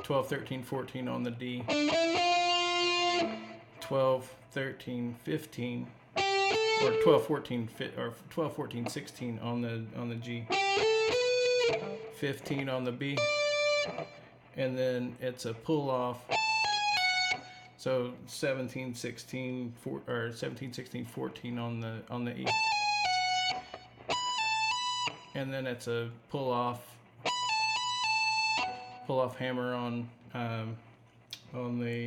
S1: 12, 13, 14 on the D, 12, 13, 15, or 12, 14, or 12, 14, 16 on the G, 15 on the B, and then it's a pull off. So 17, 16, or 17, 16, 14 on the E, and then it's a pull off hammer on the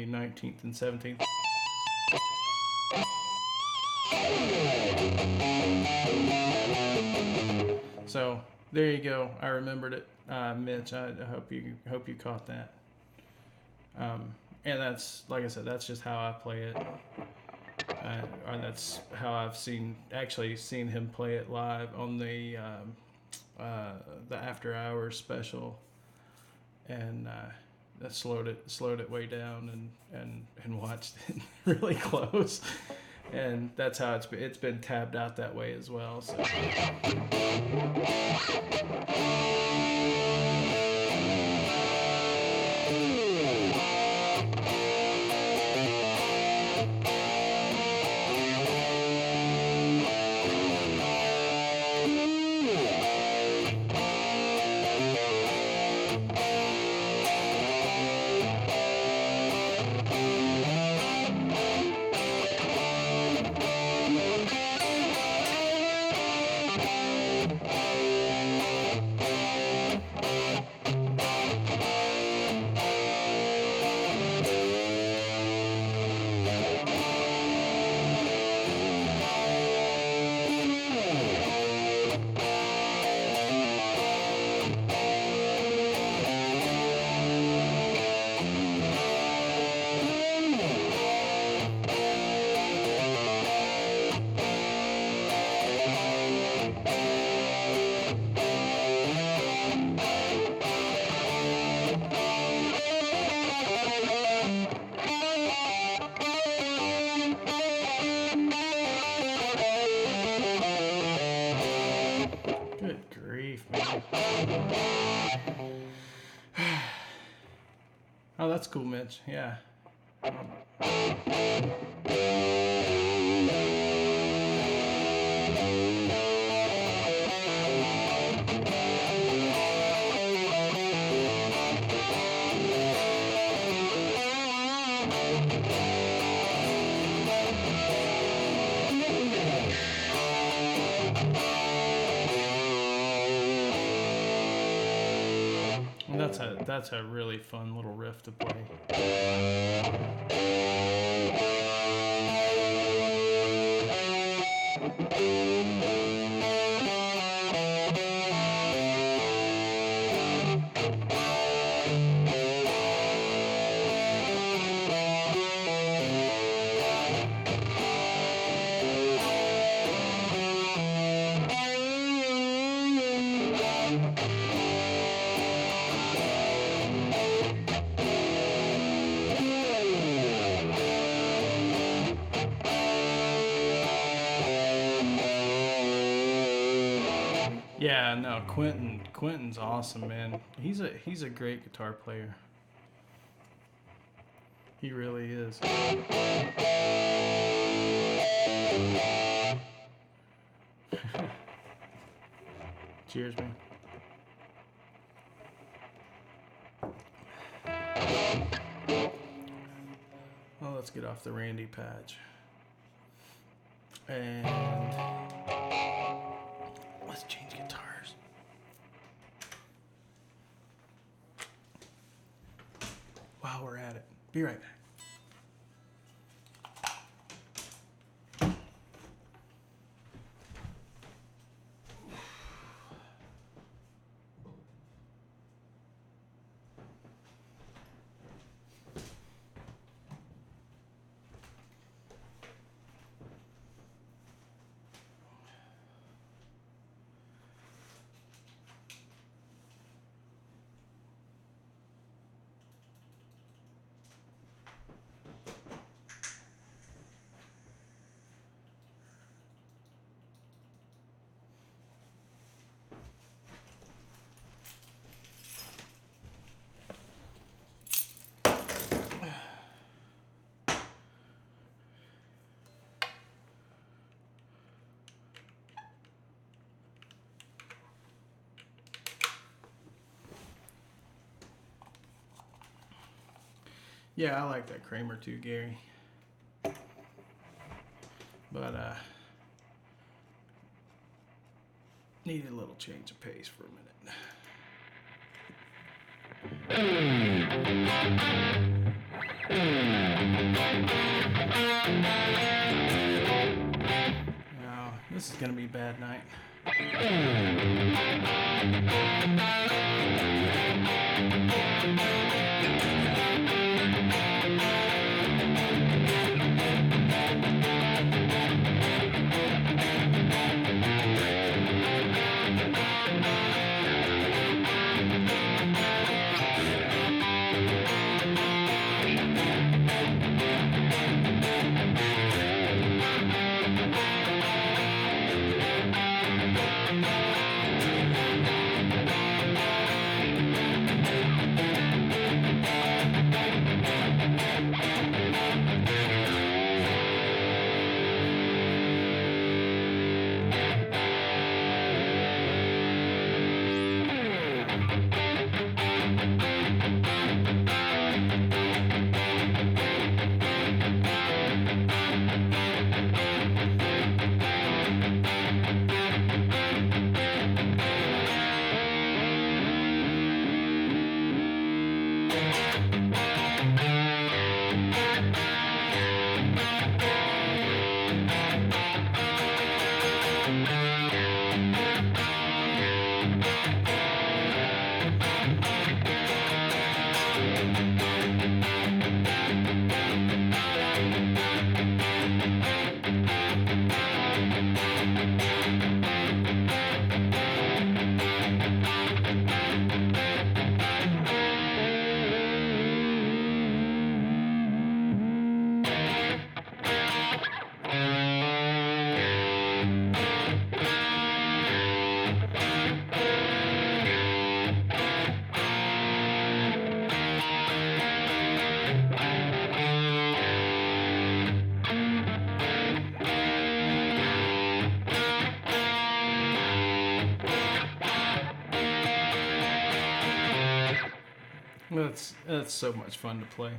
S1: 19th and 17th. So there you go. I remembered it, Mitch. I hope you caught that. And that's, like I said, that's just how I play it. Or that's how I've seen him play it live on the After Hours special. And that slowed it way down and watched it really close, and that's how it's been tabbed out that way as well. So. Oh, that's cool, Mitch. Yeah. That's a really fun little riff to play. Yeah, no, Quentin's awesome, man. He's a great guitar player. He really is. Cheers, man. Well, let's get off the Randy patch. And let's change guitars. While we're at it. Be right back. Yeah, I like that Kramer too, Gary. But need a little change of pace for a minute. Now, this is gonna be a bad night. That's so much fun to play.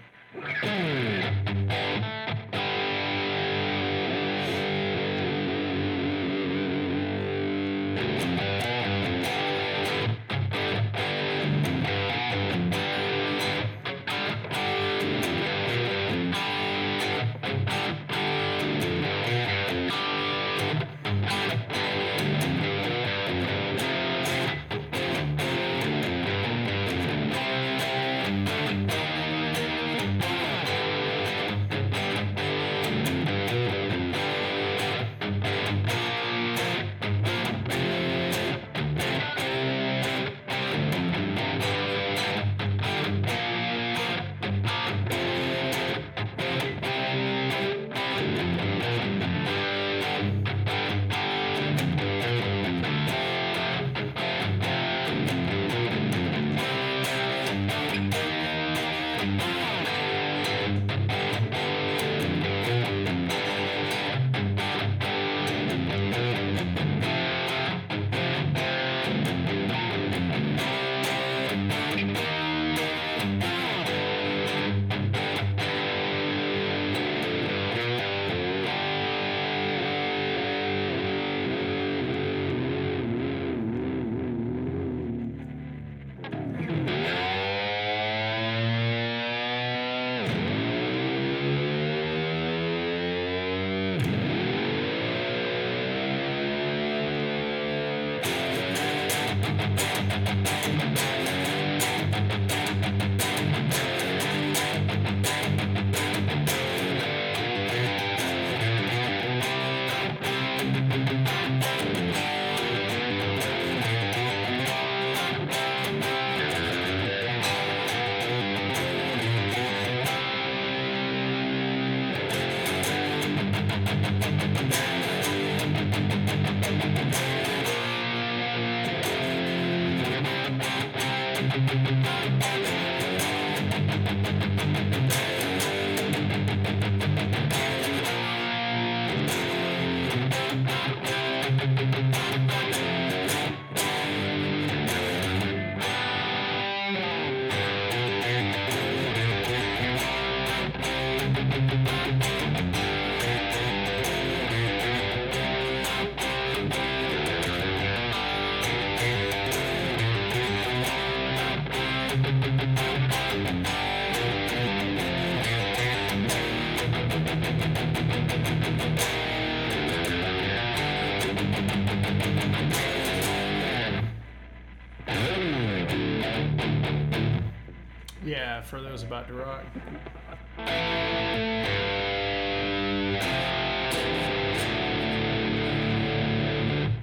S1: Yeah, for those about to rock.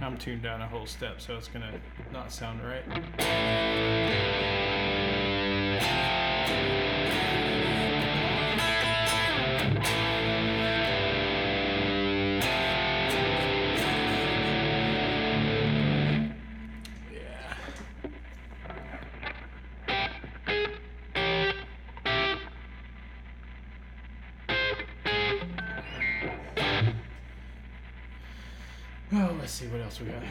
S1: I'm tuned down a whole step, so it's gonna not sound right. Yeah. Oh, let's see what else we got.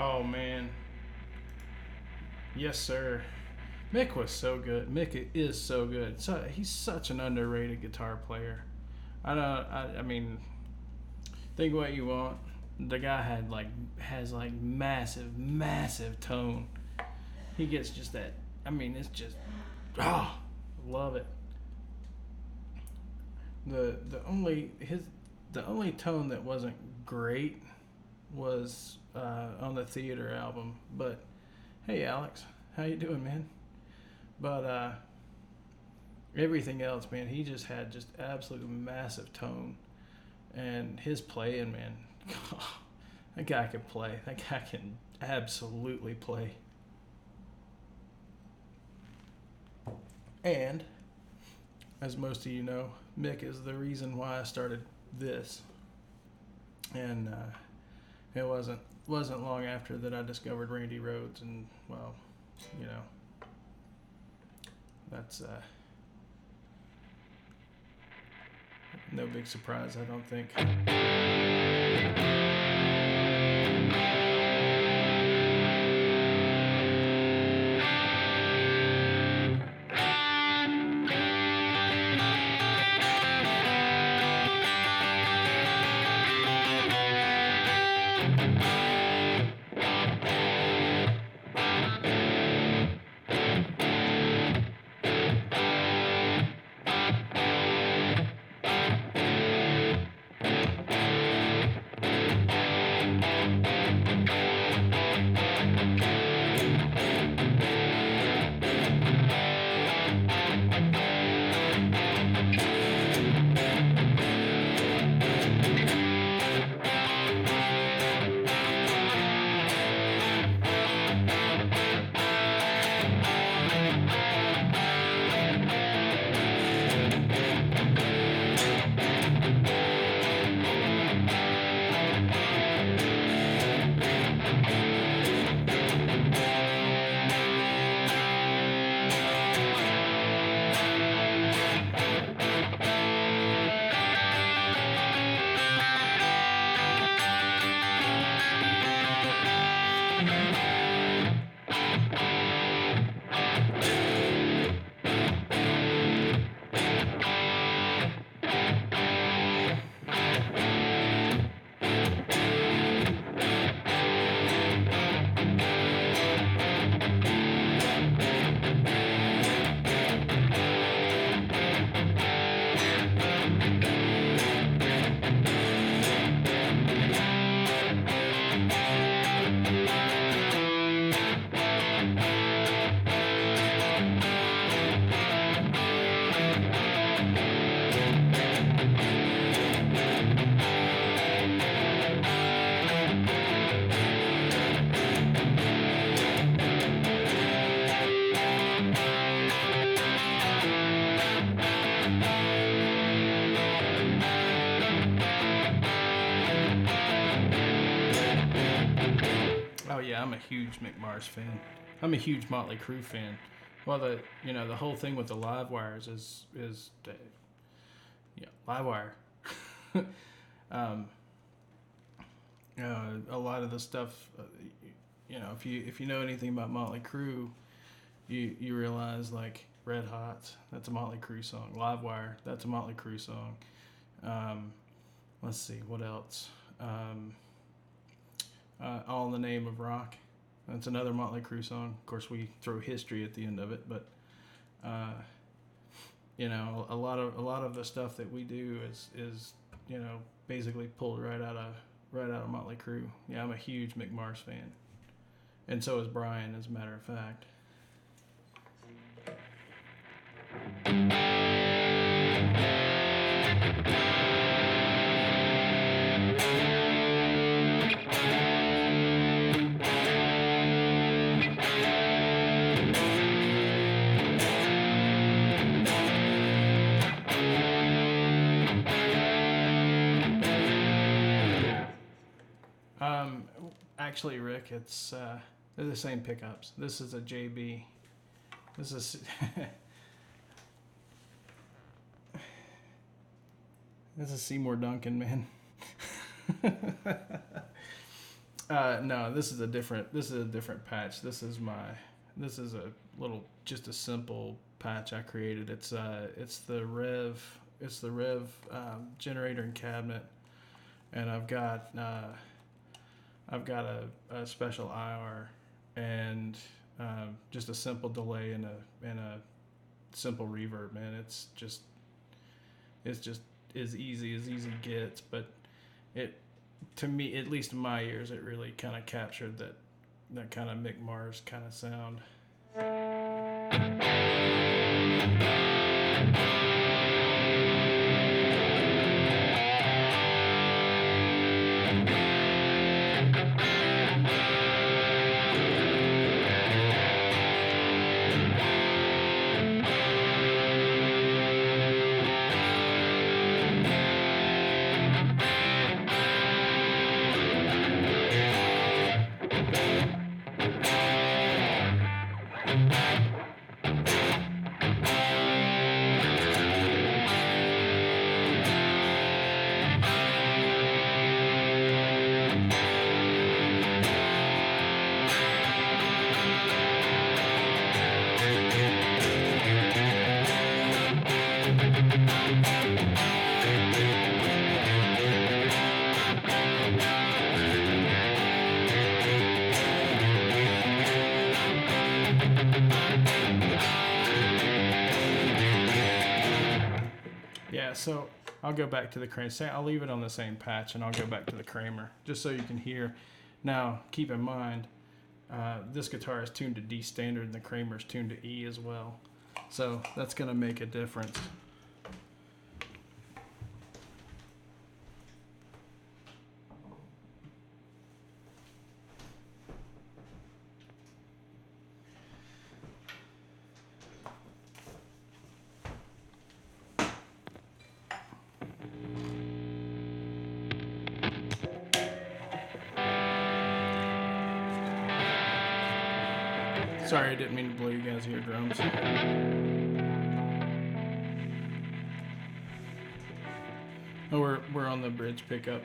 S1: Oh man, yes sir. Mick was so good. Mick is so good. So he's such an underrated guitar player. I don't. I mean, think what you want. The guy has massive tone. He gets just that. I mean, it's just love it. The only tone that wasn't great was on the Theater album. But hey, Alex, how you doing, man? But everything else, man, he just had just absolute massive tone, and his playing, man, that guy can play. That guy can absolutely play. And as most of you know, Mick is the reason why I started this, and it wasn't long after that I discovered Randy Rhoads, and well, you know, that's no big surprise, I don't think. Yeah, I'm a huge Mick Mars fan. I'm a huge Motley Crue fan. Well, the whole thing with the live wires is live wire. A lot of the stuff, if you know anything about Motley Crue, you realize like Red Hot, that's a Motley Crue song. Live Wire, that's a Motley Crue song. Let's see, what else? All in the Name of Rock. That's another Motley Crue song. Of course, we throw History at the end of it, but a lot of the stuff that we do is basically pulled right out of Motley Crue. Yeah, I'm a huge Mick Mars fan, and so is Brian, as a matter of fact. Actually, Rick, it's they're the same pickups. This is a JB. This is this is Seymour Duncan, man. No, this is a different patch. This is just a simple patch I created. It's the Rev generator and cabinet, and I've got a special IR and just a simple delay and a simple reverb, man. It's just as easy gets, but it, to me, at least in my ears, it really kind of captured that kind of Mick Mars kind of sound. so I'll go back to the Kramer. I'll leave it on the same patch, and I'll go back to the Kramer just so you can hear. Now, keep in mind, this guitar is tuned to D standard, and the Kramer is tuned to E as well. So that's going to make a difference. Sorry, I didn't mean to blow you guys' eardrums. Oh, we're on the bridge pickup.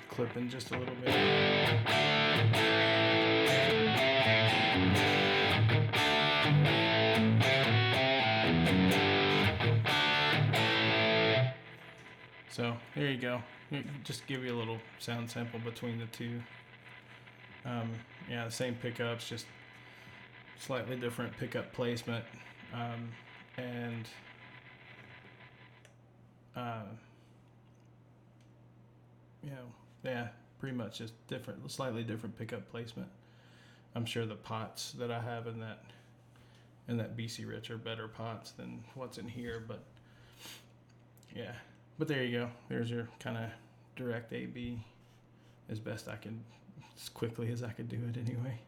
S1: Clipping just a little bit. So there you go. Just give you a little sound sample between the two. Yeah, the same pickups, just slightly different pickup placement, and you know, yeah, pretty much just different, slightly different pickup placement. I'm sure the pots that I have in that BC Rich are better pots than what's in here, but yeah. But there you go. There's your kind of direct A/B, as best I can, as quickly as I could do it anyway.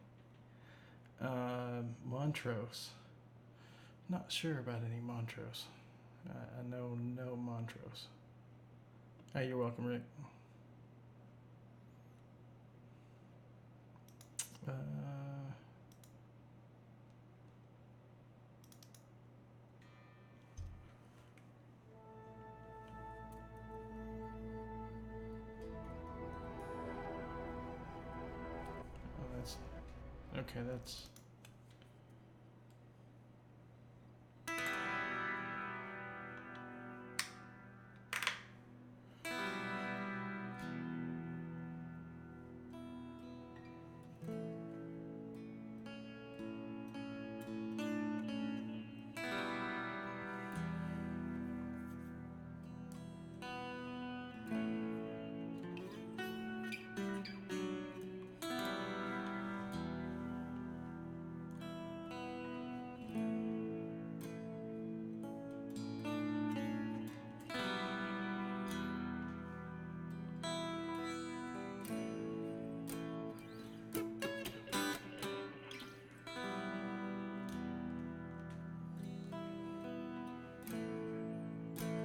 S1: Montrose. Not sure about any Montrose. I know no Montrose. Hey, you're welcome, Rick. Okay, that's...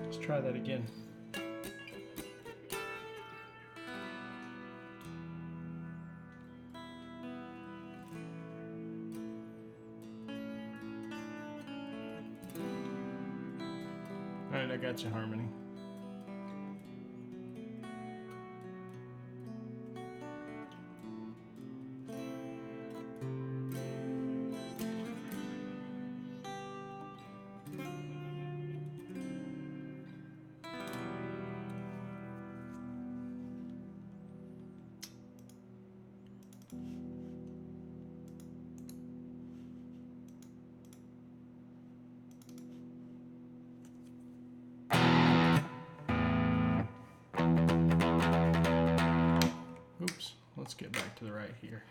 S1: Let's try that again. All right, I got you, Harmony. Oops, let's get back to the right here.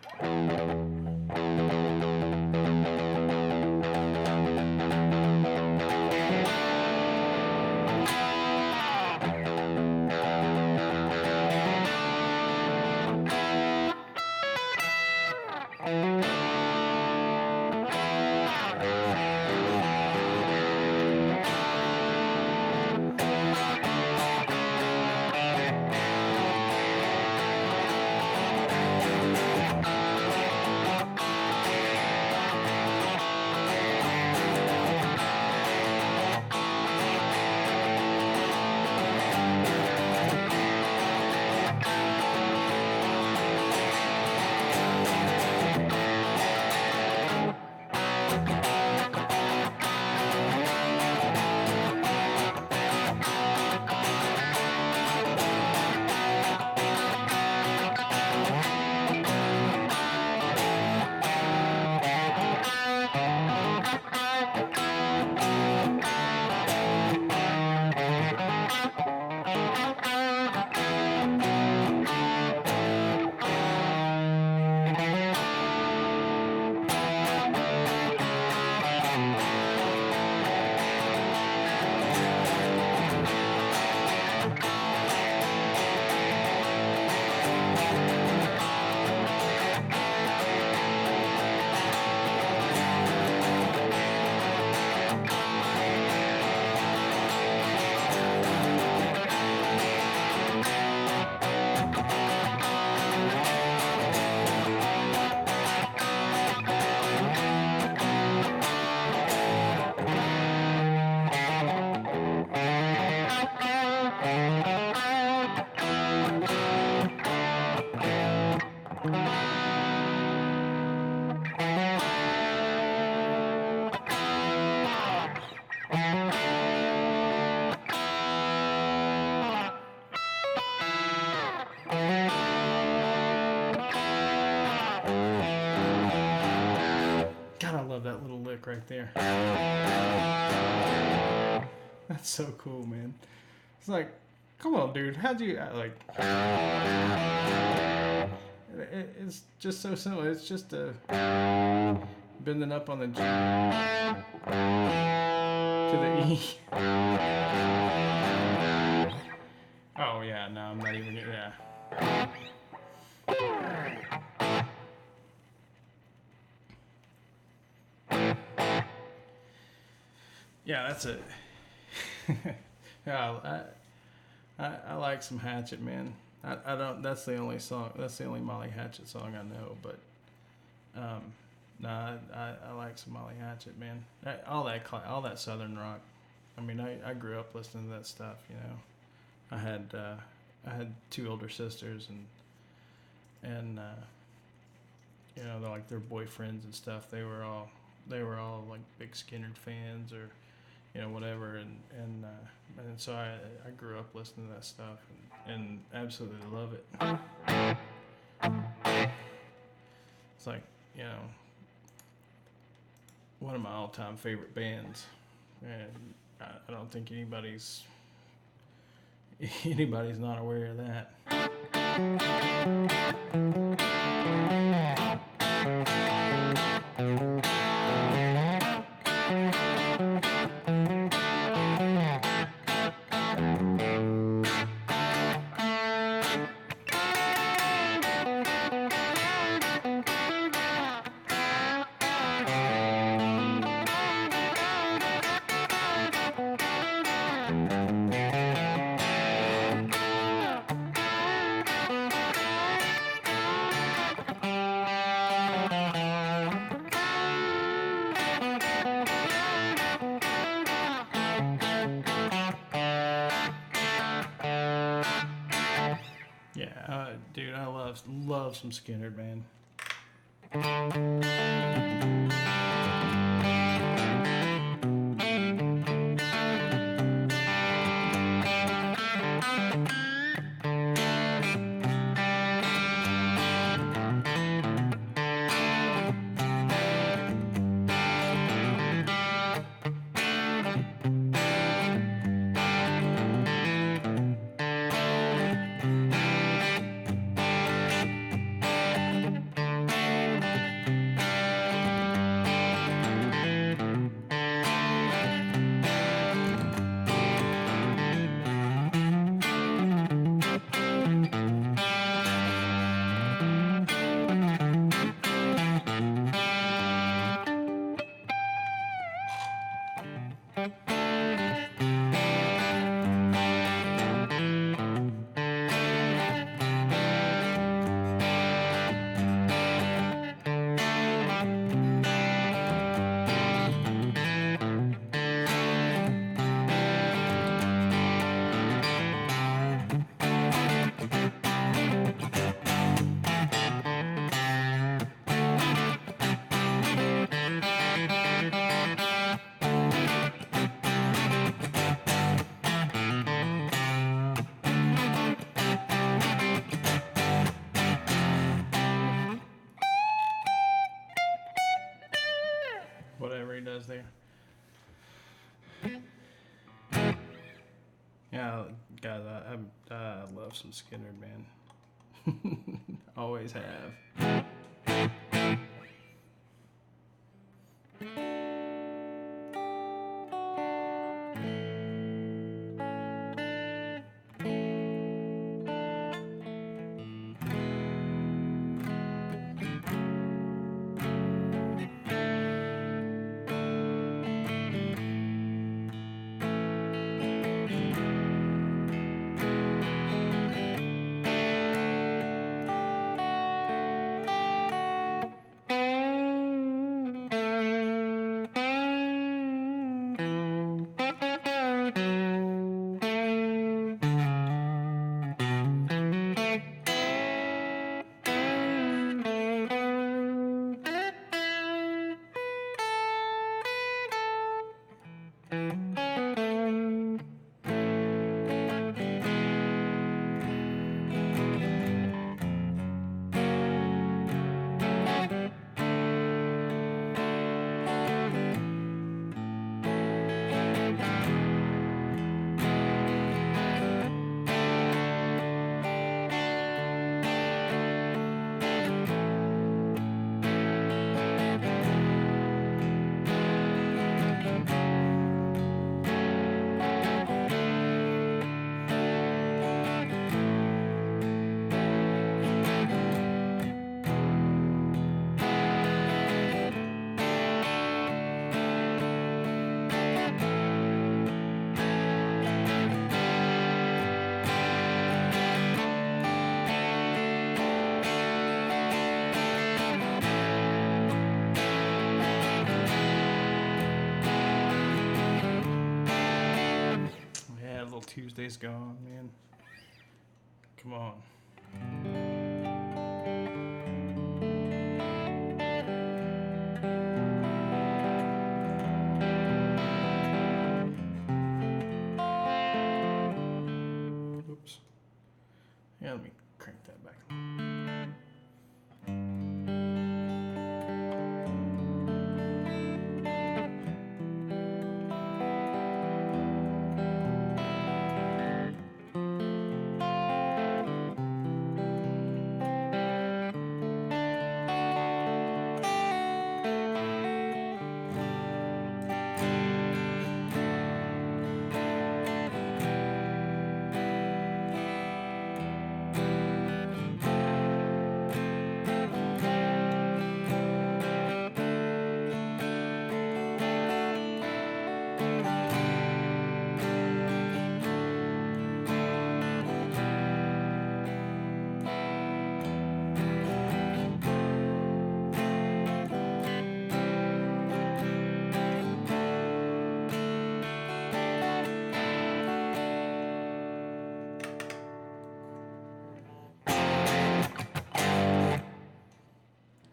S1: right there. That's so cool, man. It's like, come on, dude. How'd you like? It's just so simple. It's just a bending up on the G to the E. Oh yeah, no, I'm not even. Yeah. Yeah, that's it. Yeah, I like some Hatchet, man. I don't. That's the only song. That's the only Molly Hatchet song I know. But no, I like some Molly Hatchet, man. All that Southern rock. I mean, I grew up listening to that stuff. You know, I had two older sisters, and you know, they're like their boyfriends and stuff. They were all like big Skynyrd fans, or you know, whatever, and so I grew up listening to that stuff and absolutely love it. It's like, you know, one of my all-time favorite bands, and I don't think anybody's not aware of that. Yeah, dude, I love some Skynyrd, man. Whatever he does there. Yeah, guys, I love some Skynyrd, man. Always have. Tuesday's gone, man. Come on. Oops. Yeah, let me crank that back.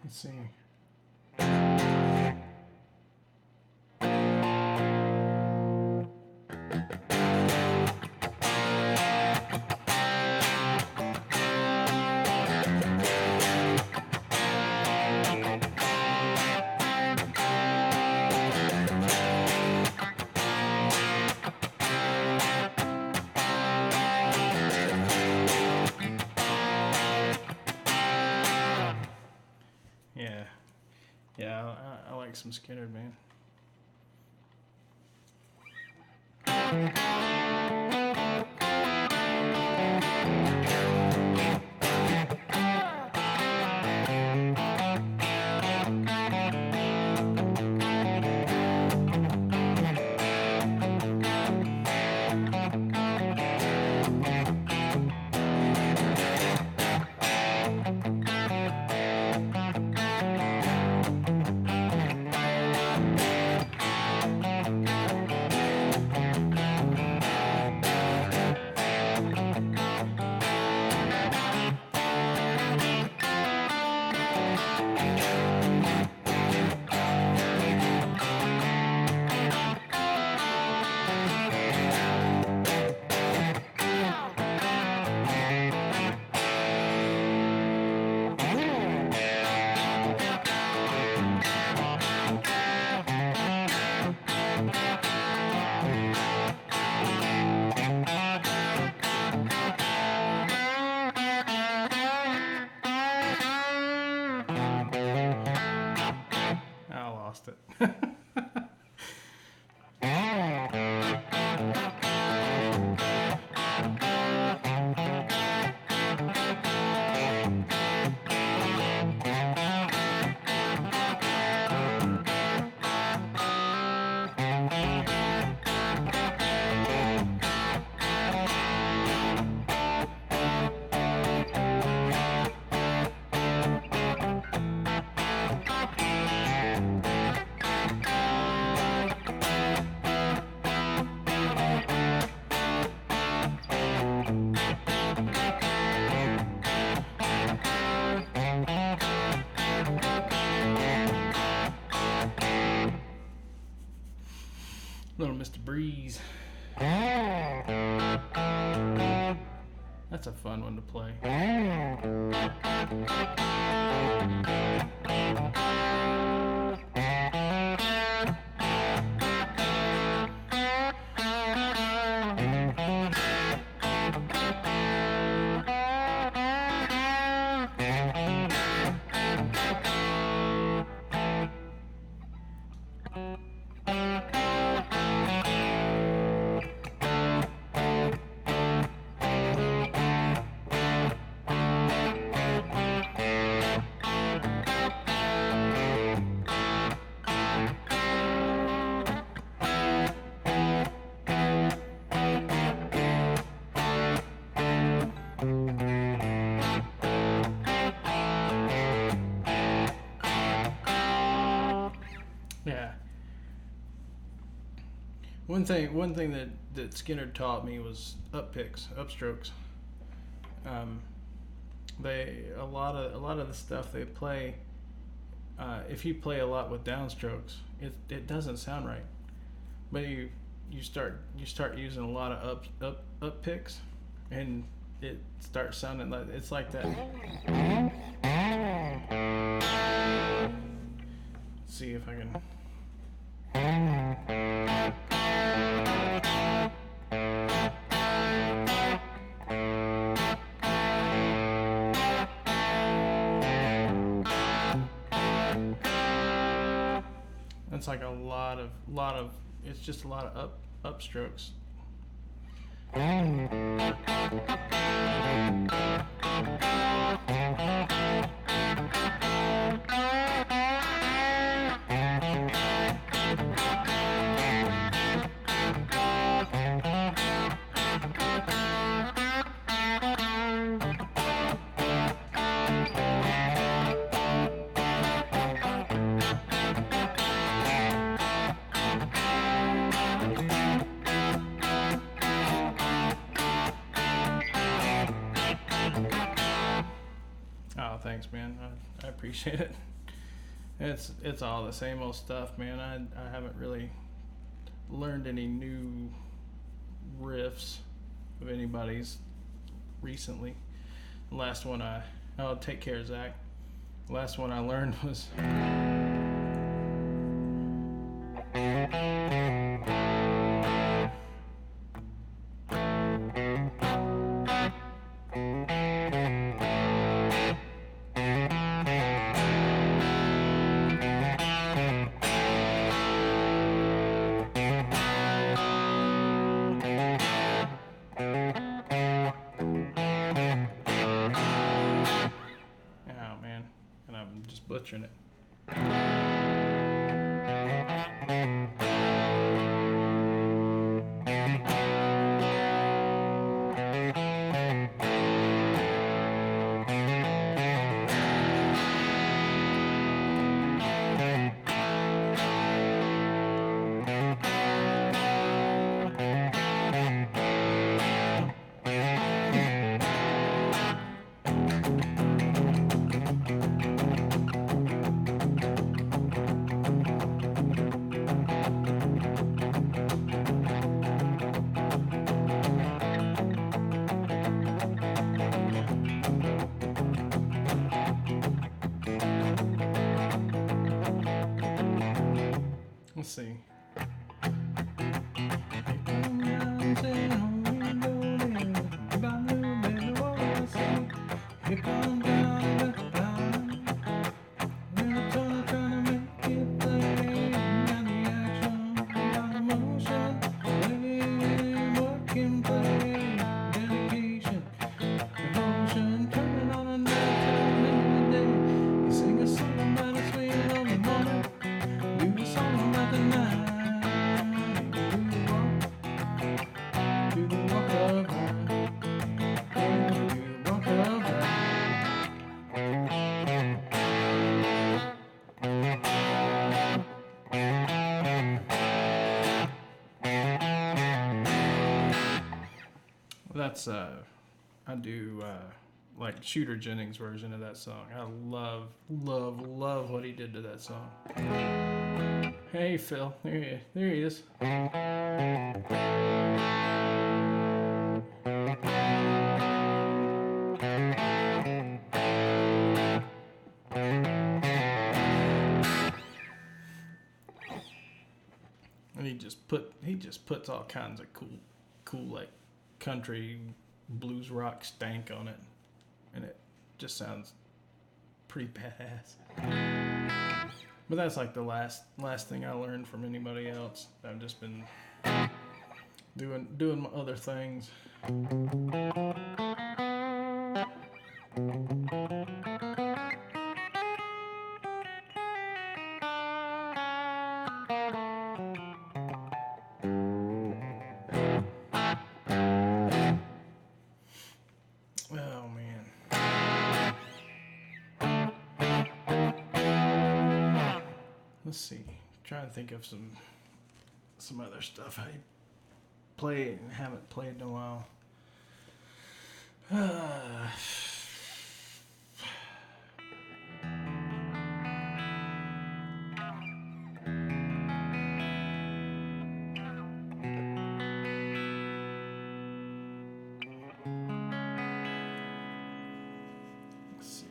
S1: Let's see. Yeah, I like some Skynyrd, man. I lost it. Little Mr. Breeze. That's a fun one to play. one thing that Skinner taught me was up picks, upstrokes. Um, they a lot of the stuff they play. If you play a lot with downstrokes, it doesn't sound right. But you start using a lot of up picks, and it starts sounding like it's like that. See if I can. That's like a lot of. It's just a lot of upstrokes. Oh, thanks, man. I appreciate it. It's all the same old stuff, man. I haven't really learned any new riffs of anybody's recently. The last one take care, Zach. The last one I learned was. Oh man, and I'm just butchering it. Let's see. That's I do like Shooter Jennings' version of that song. I love what he did to that song. Hey Phil, there he is. And he just puts all kinds of cool like country blues rock stank on it, and it just sounds pretty badass. But that's like the last thing I learned from anybody else. I've just been doing my other things. Let's see. Trying to think of some some other stuff I haven't played in a while. Let's see.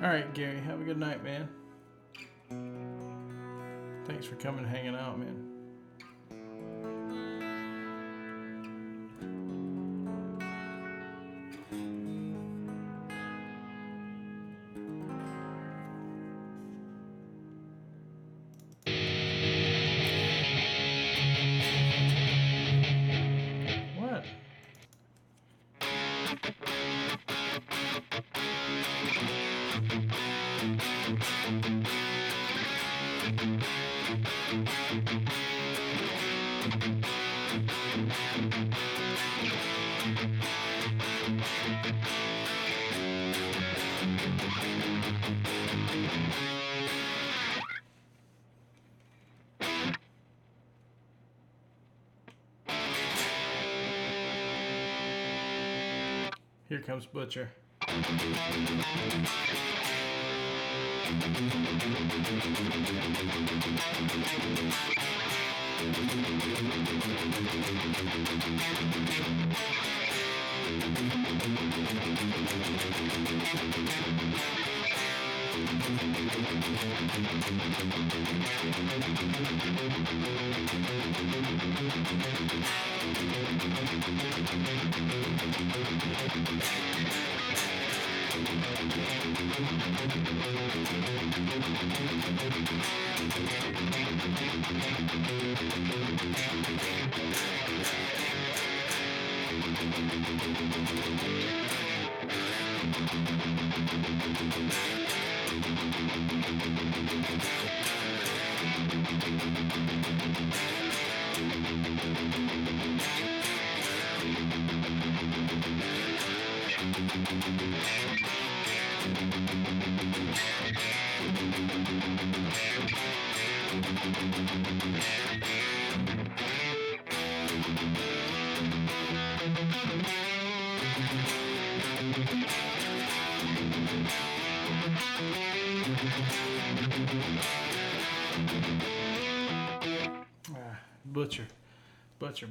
S1: All right, Gary, have a good night, man. Thanks for coming and hanging out, man. What? Here comes Butcher.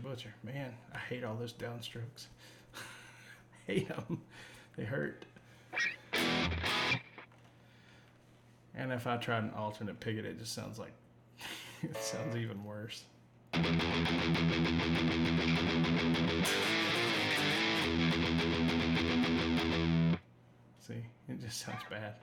S1: Butcher. Man, I hate all those downstrokes. Hate them. They hurt. And if I tried an alternate picket, it just sounds like it sounds even worse. See, it just sounds bad.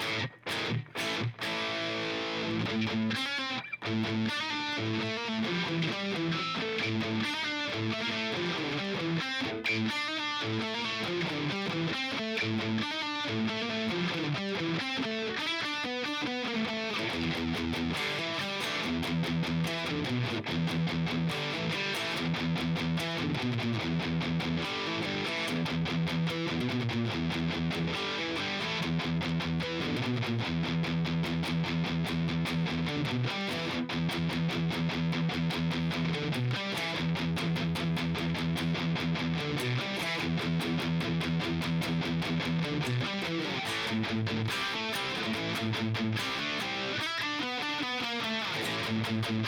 S1: And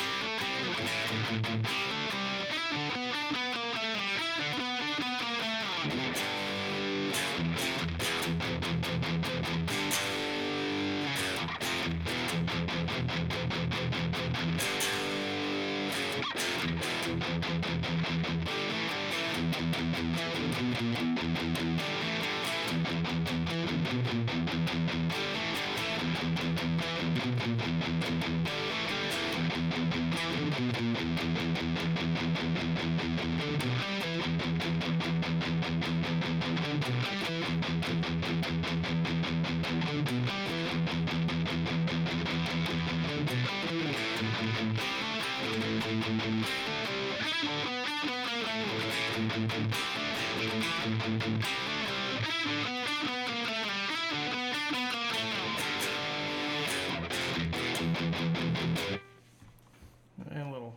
S1: a little.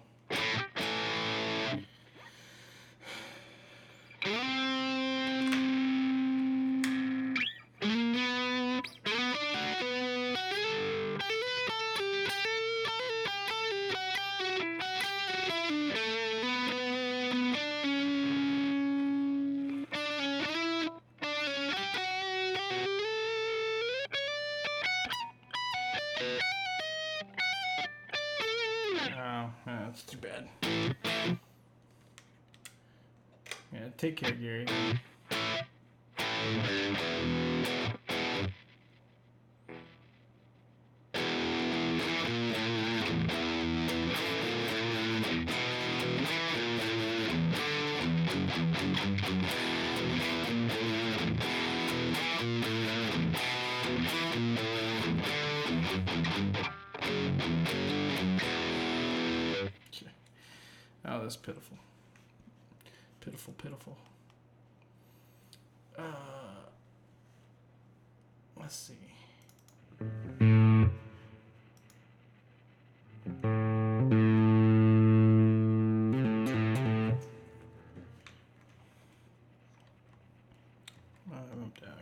S1: Oh, that's too bad. Yeah, take care, Gary. Oh, that's pitiful. Pitiful, pitiful. Let's see.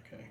S1: Okay.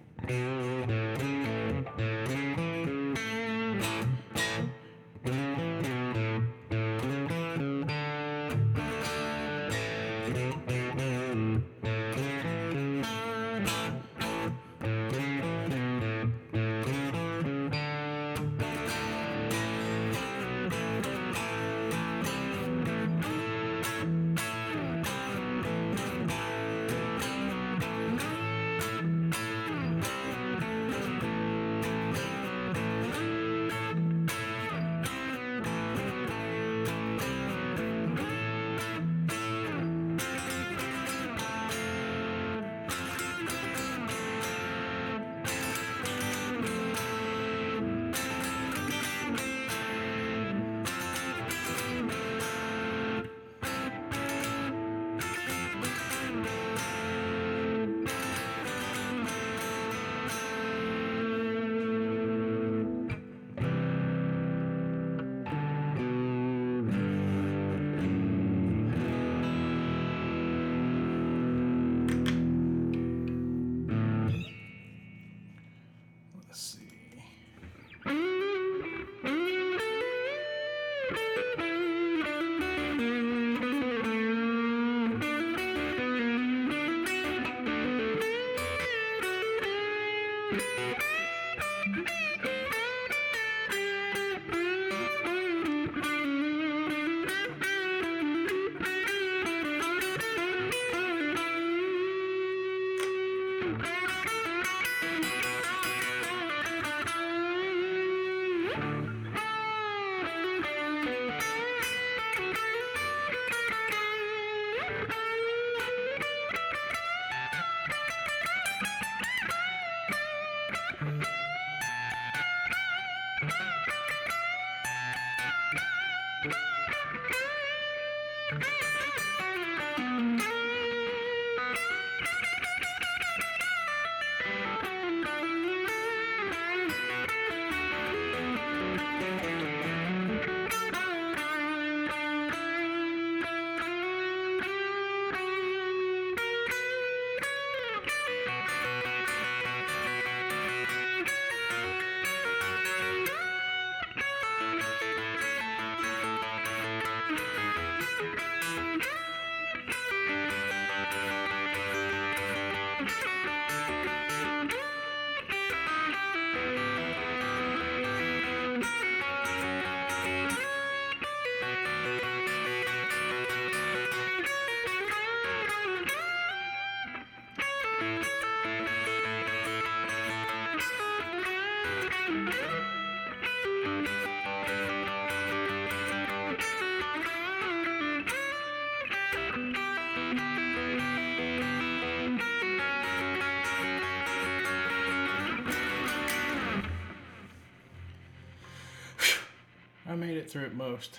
S1: I made it through it most.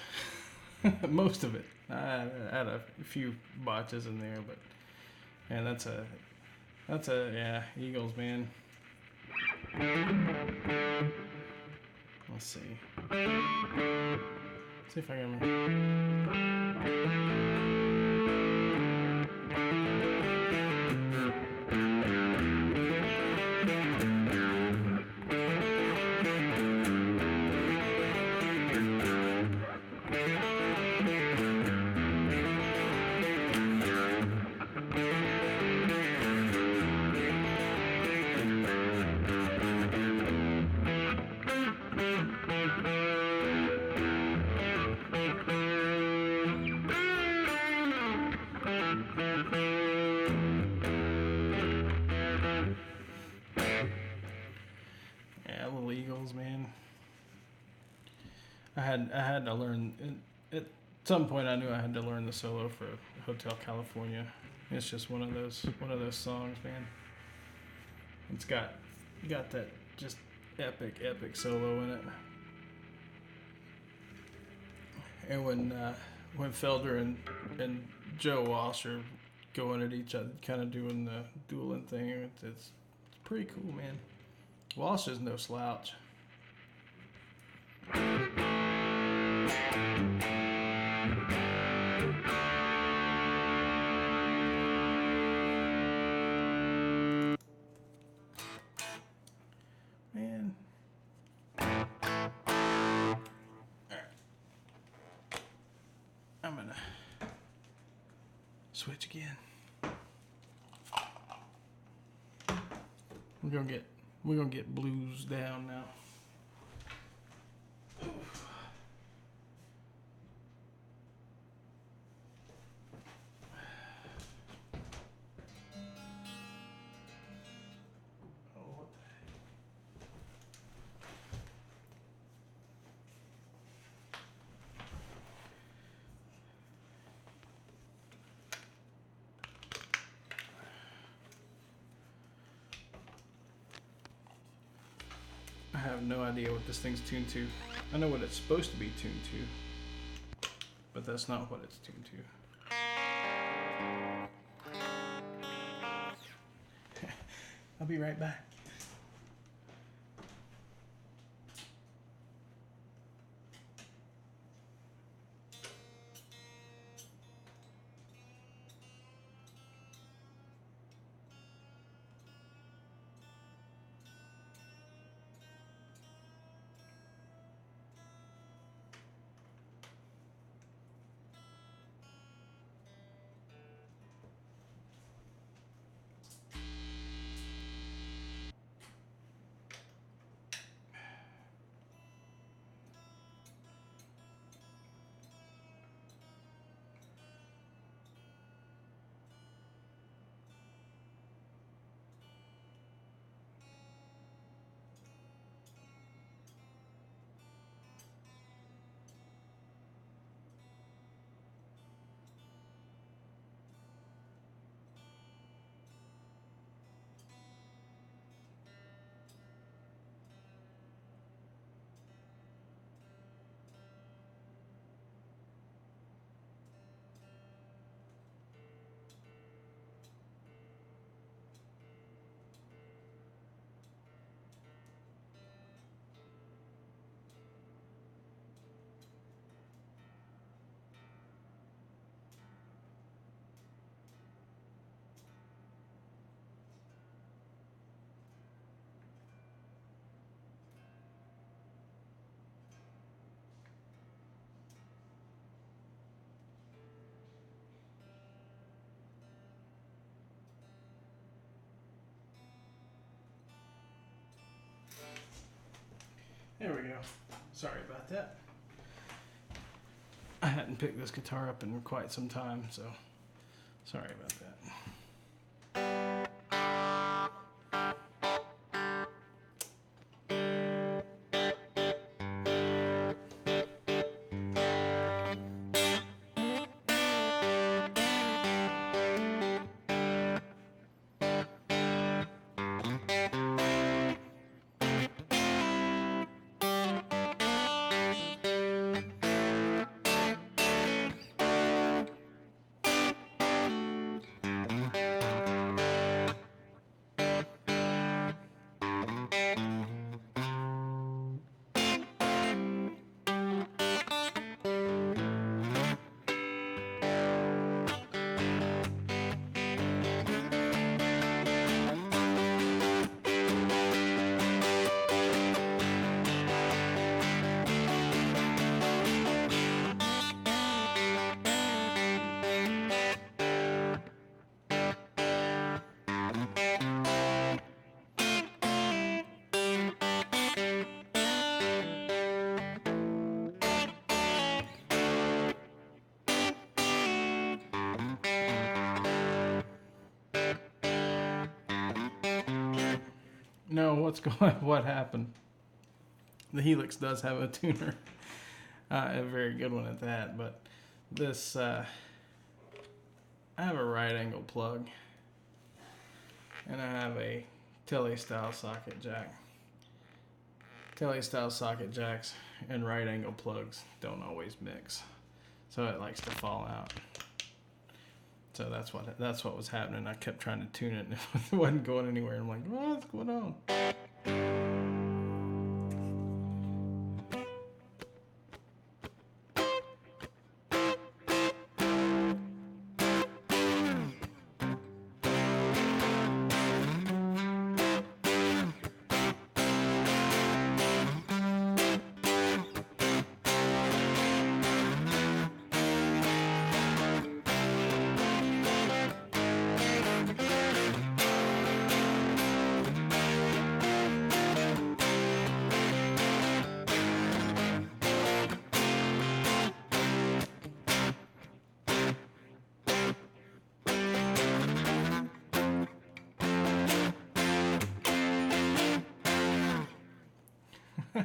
S1: Most of it. I had a few botches in there, but man, yeah, Eagles, man. Let's see. See if I can. Yeah, little Eagles, man. I had to learn at some point. I knew I had to learn the solo for Hotel California. It's just one of those songs, man. It's got that just epic solo in it. And when Felder and Joe Walsh are going at each other, kind of doing the dueling thing, it's pretty cool, man. Walsh is no slouch. Man. Alright. I'm gonna switch again. We're gonna get blues down now. I have no idea what this thing's tuned to. I know what it's supposed to be tuned to, but that's not what it's tuned to. I'll be right back. There we go. Sorry about that. I hadn't picked this guitar up in quite some time, so sorry about that. No, what's going? What happened? The Helix does have a tuner, a very good one at that. But this, I have a right angle plug, and I have a Tele style socket jack. Tele style socket jacks and right angle plugs don't always mix, so it likes to fall out. So that's what was happening. I kept trying to tune it, and it wasn't going anywhere. I'm like, what's going on?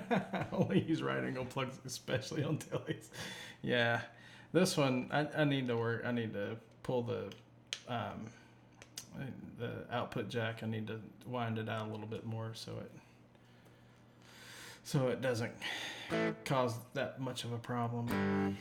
S1: I only use right angle plugs, especially on teles. Yeah, this one I need to work. I need to pull the output jack. I need to wind it out a little bit more so it doesn't cause that much of a problem.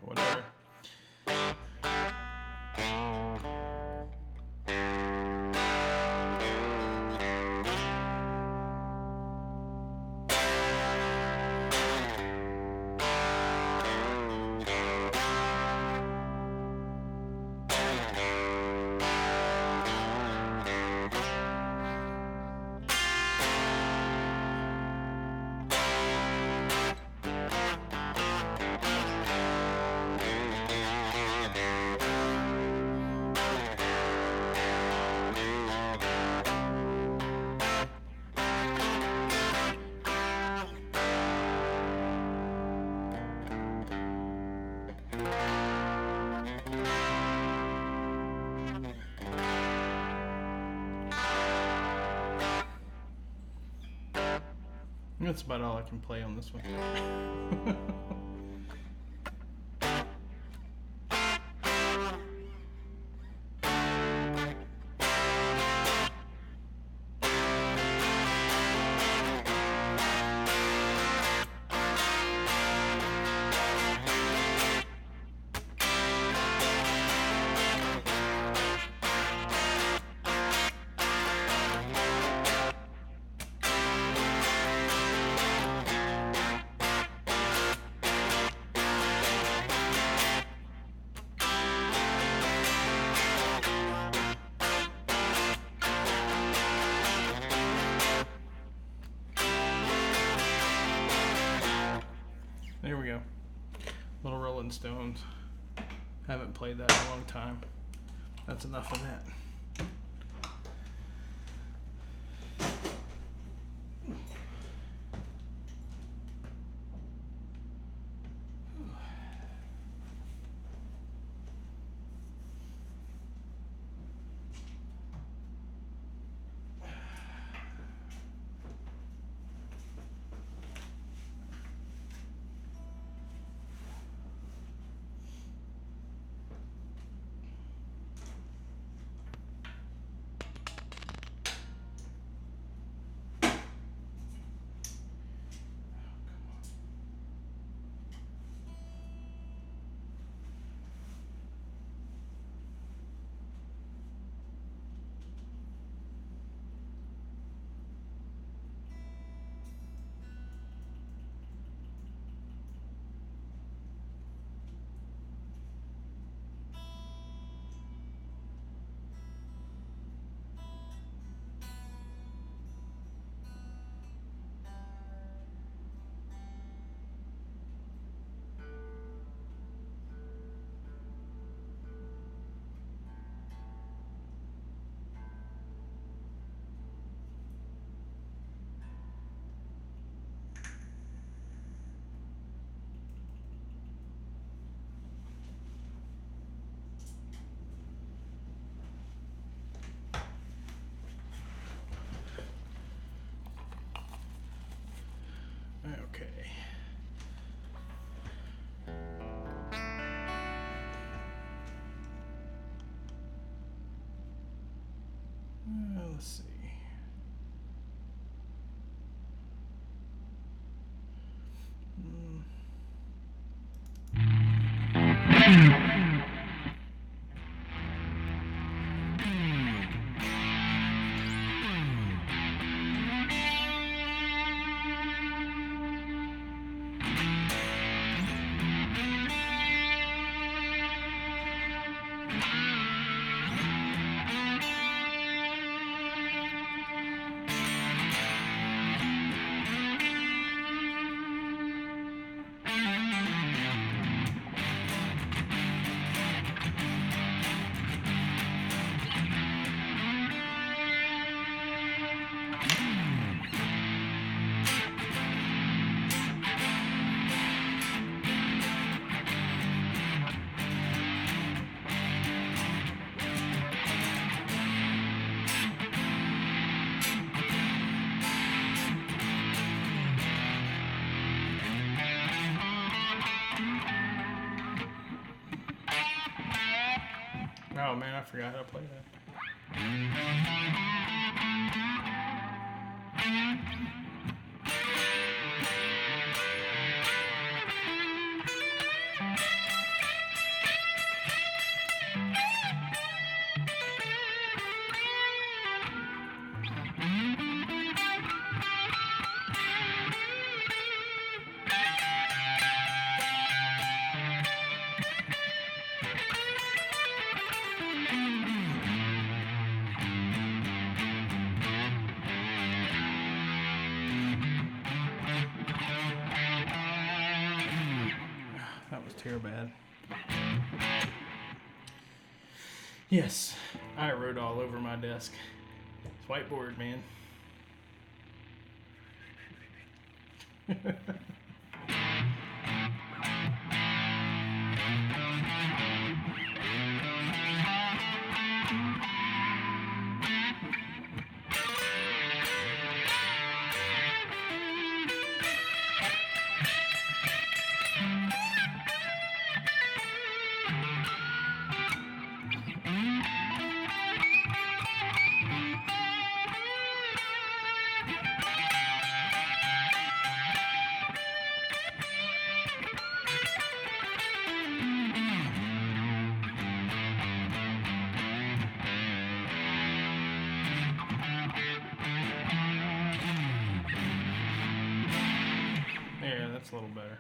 S1: Whatever. That's about all I can play on this one. There we go. Little Rolling Stones. Haven't played that in a long time. That's enough of that. let's see. Oh man, I forgot how to play that. That was terrible bad. Yes, I wrote all over my desk. It's whiteboard, man. Yeah, that's a little better.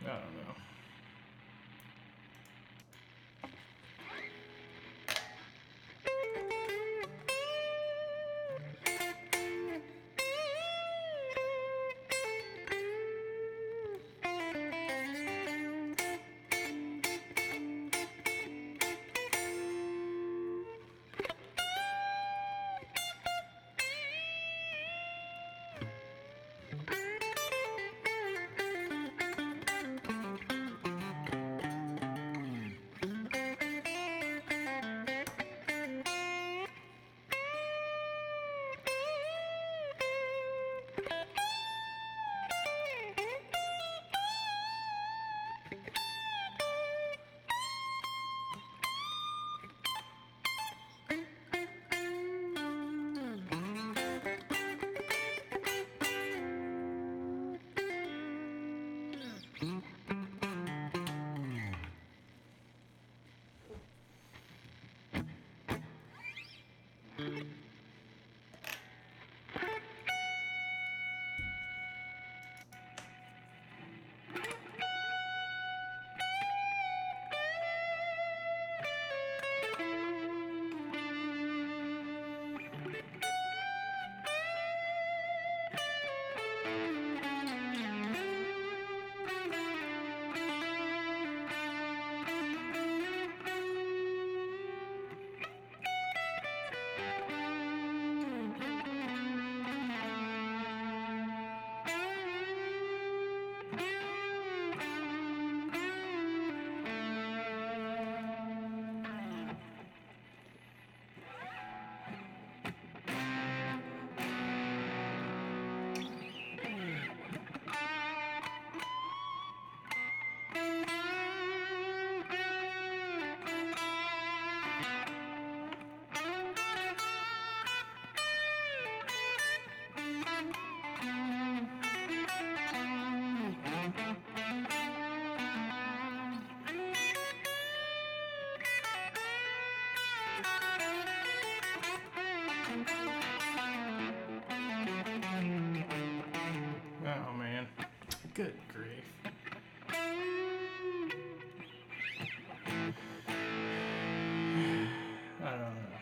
S1: I don't know. Good grief. I don't know.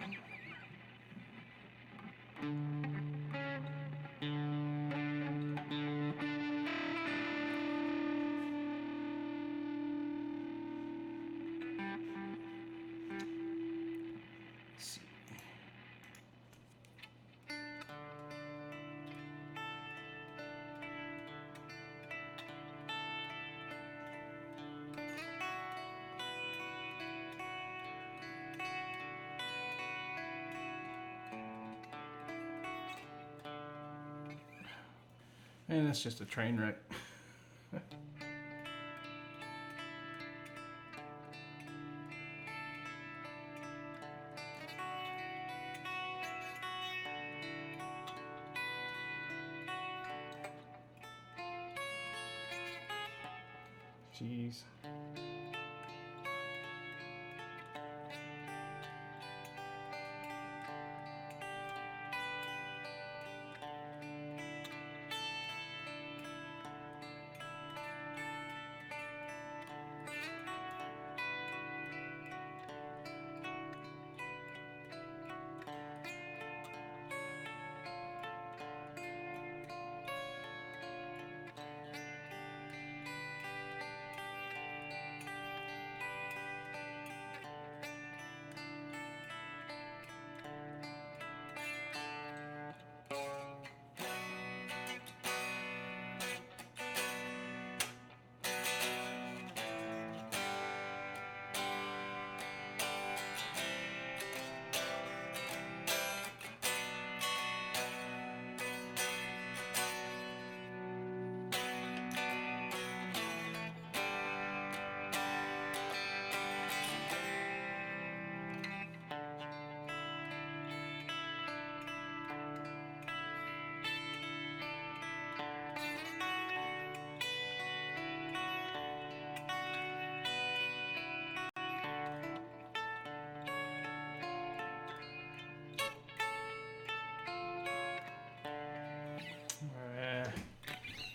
S1: Let's see. And it's just a train wreck. Jeez.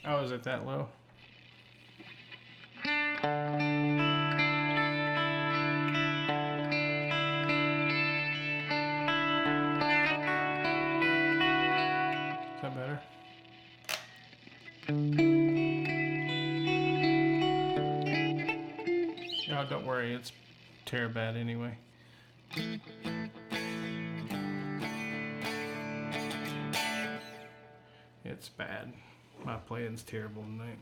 S1: Oh, is it that low? Is that better? Oh, don't worry, it's bad anyway. It's bad. My playing's terrible tonight.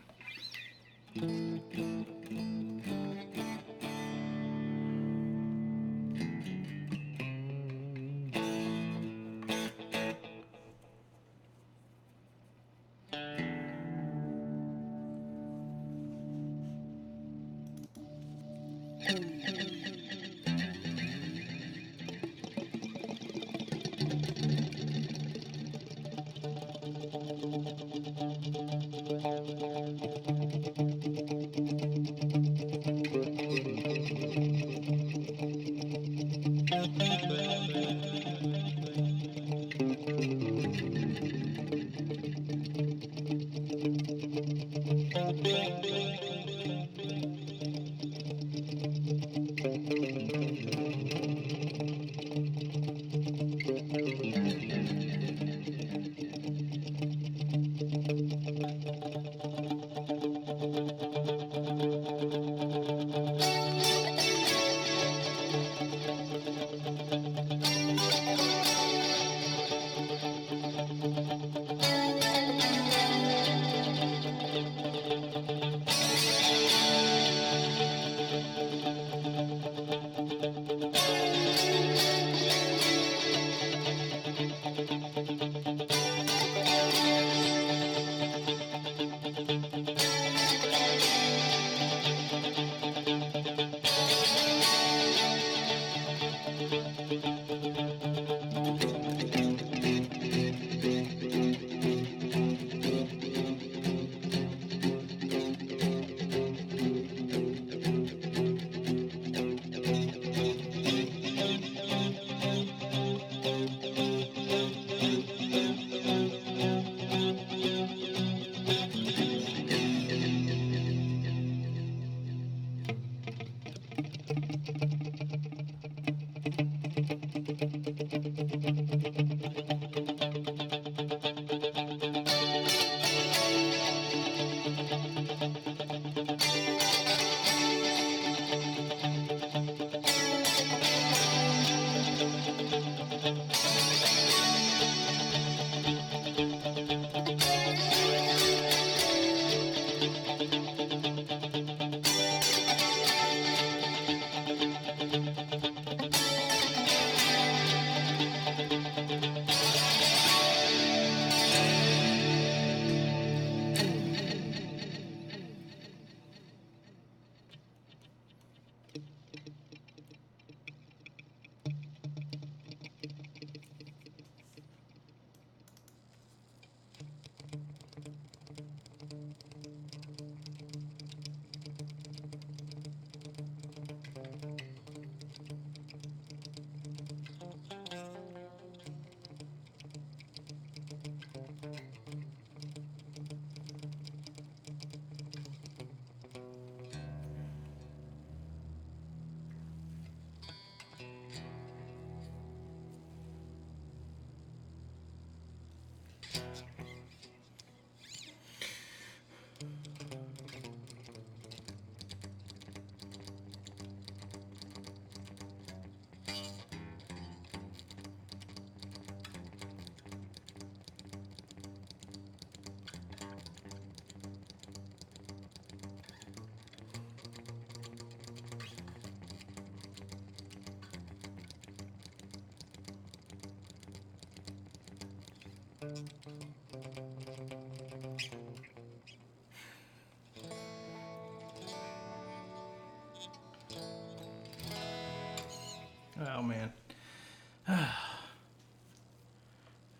S1: Oh man.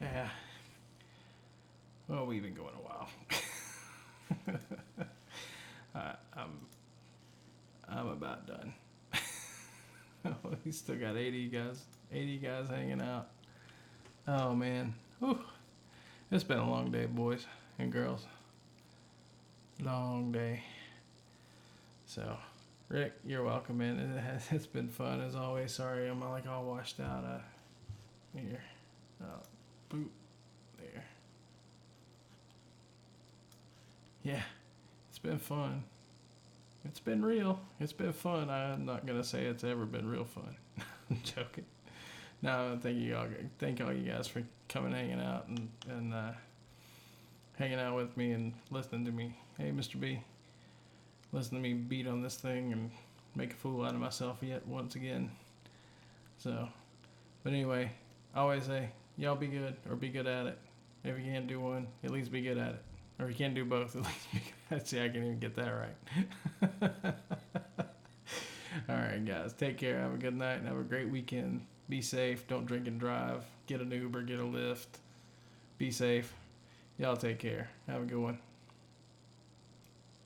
S1: Yeah. Well, we've been going a while. I'm about done. We still got 80 guys hanging out. Oh man. Whew. It's been a long day, boys and girls. Long day. So, Rick, you're welcome, man. It's been fun as always. Sorry, I'm like all washed out. Here, boot there. Yeah, it's been fun. It's been real. It's been fun. I'm not gonna say it's ever been real fun. I'm joking. No, thank all you guys for coming, hanging out, and hanging out with me and listening to me. Hey, Mr. B, listen to me beat on this thing and make a fool out of myself yet once again. So, but anyway, I always say, y'all be good or be good at it. If you can't do one, at least be good at it. Or if you can't do both, at least be good at it. See, I can't even get that right. All right, guys, take care. Have a good night and have a great weekend. Be safe. Don't drink and drive. Get an Uber, get a Lyft. Be safe. Y'all take care. Have a good one.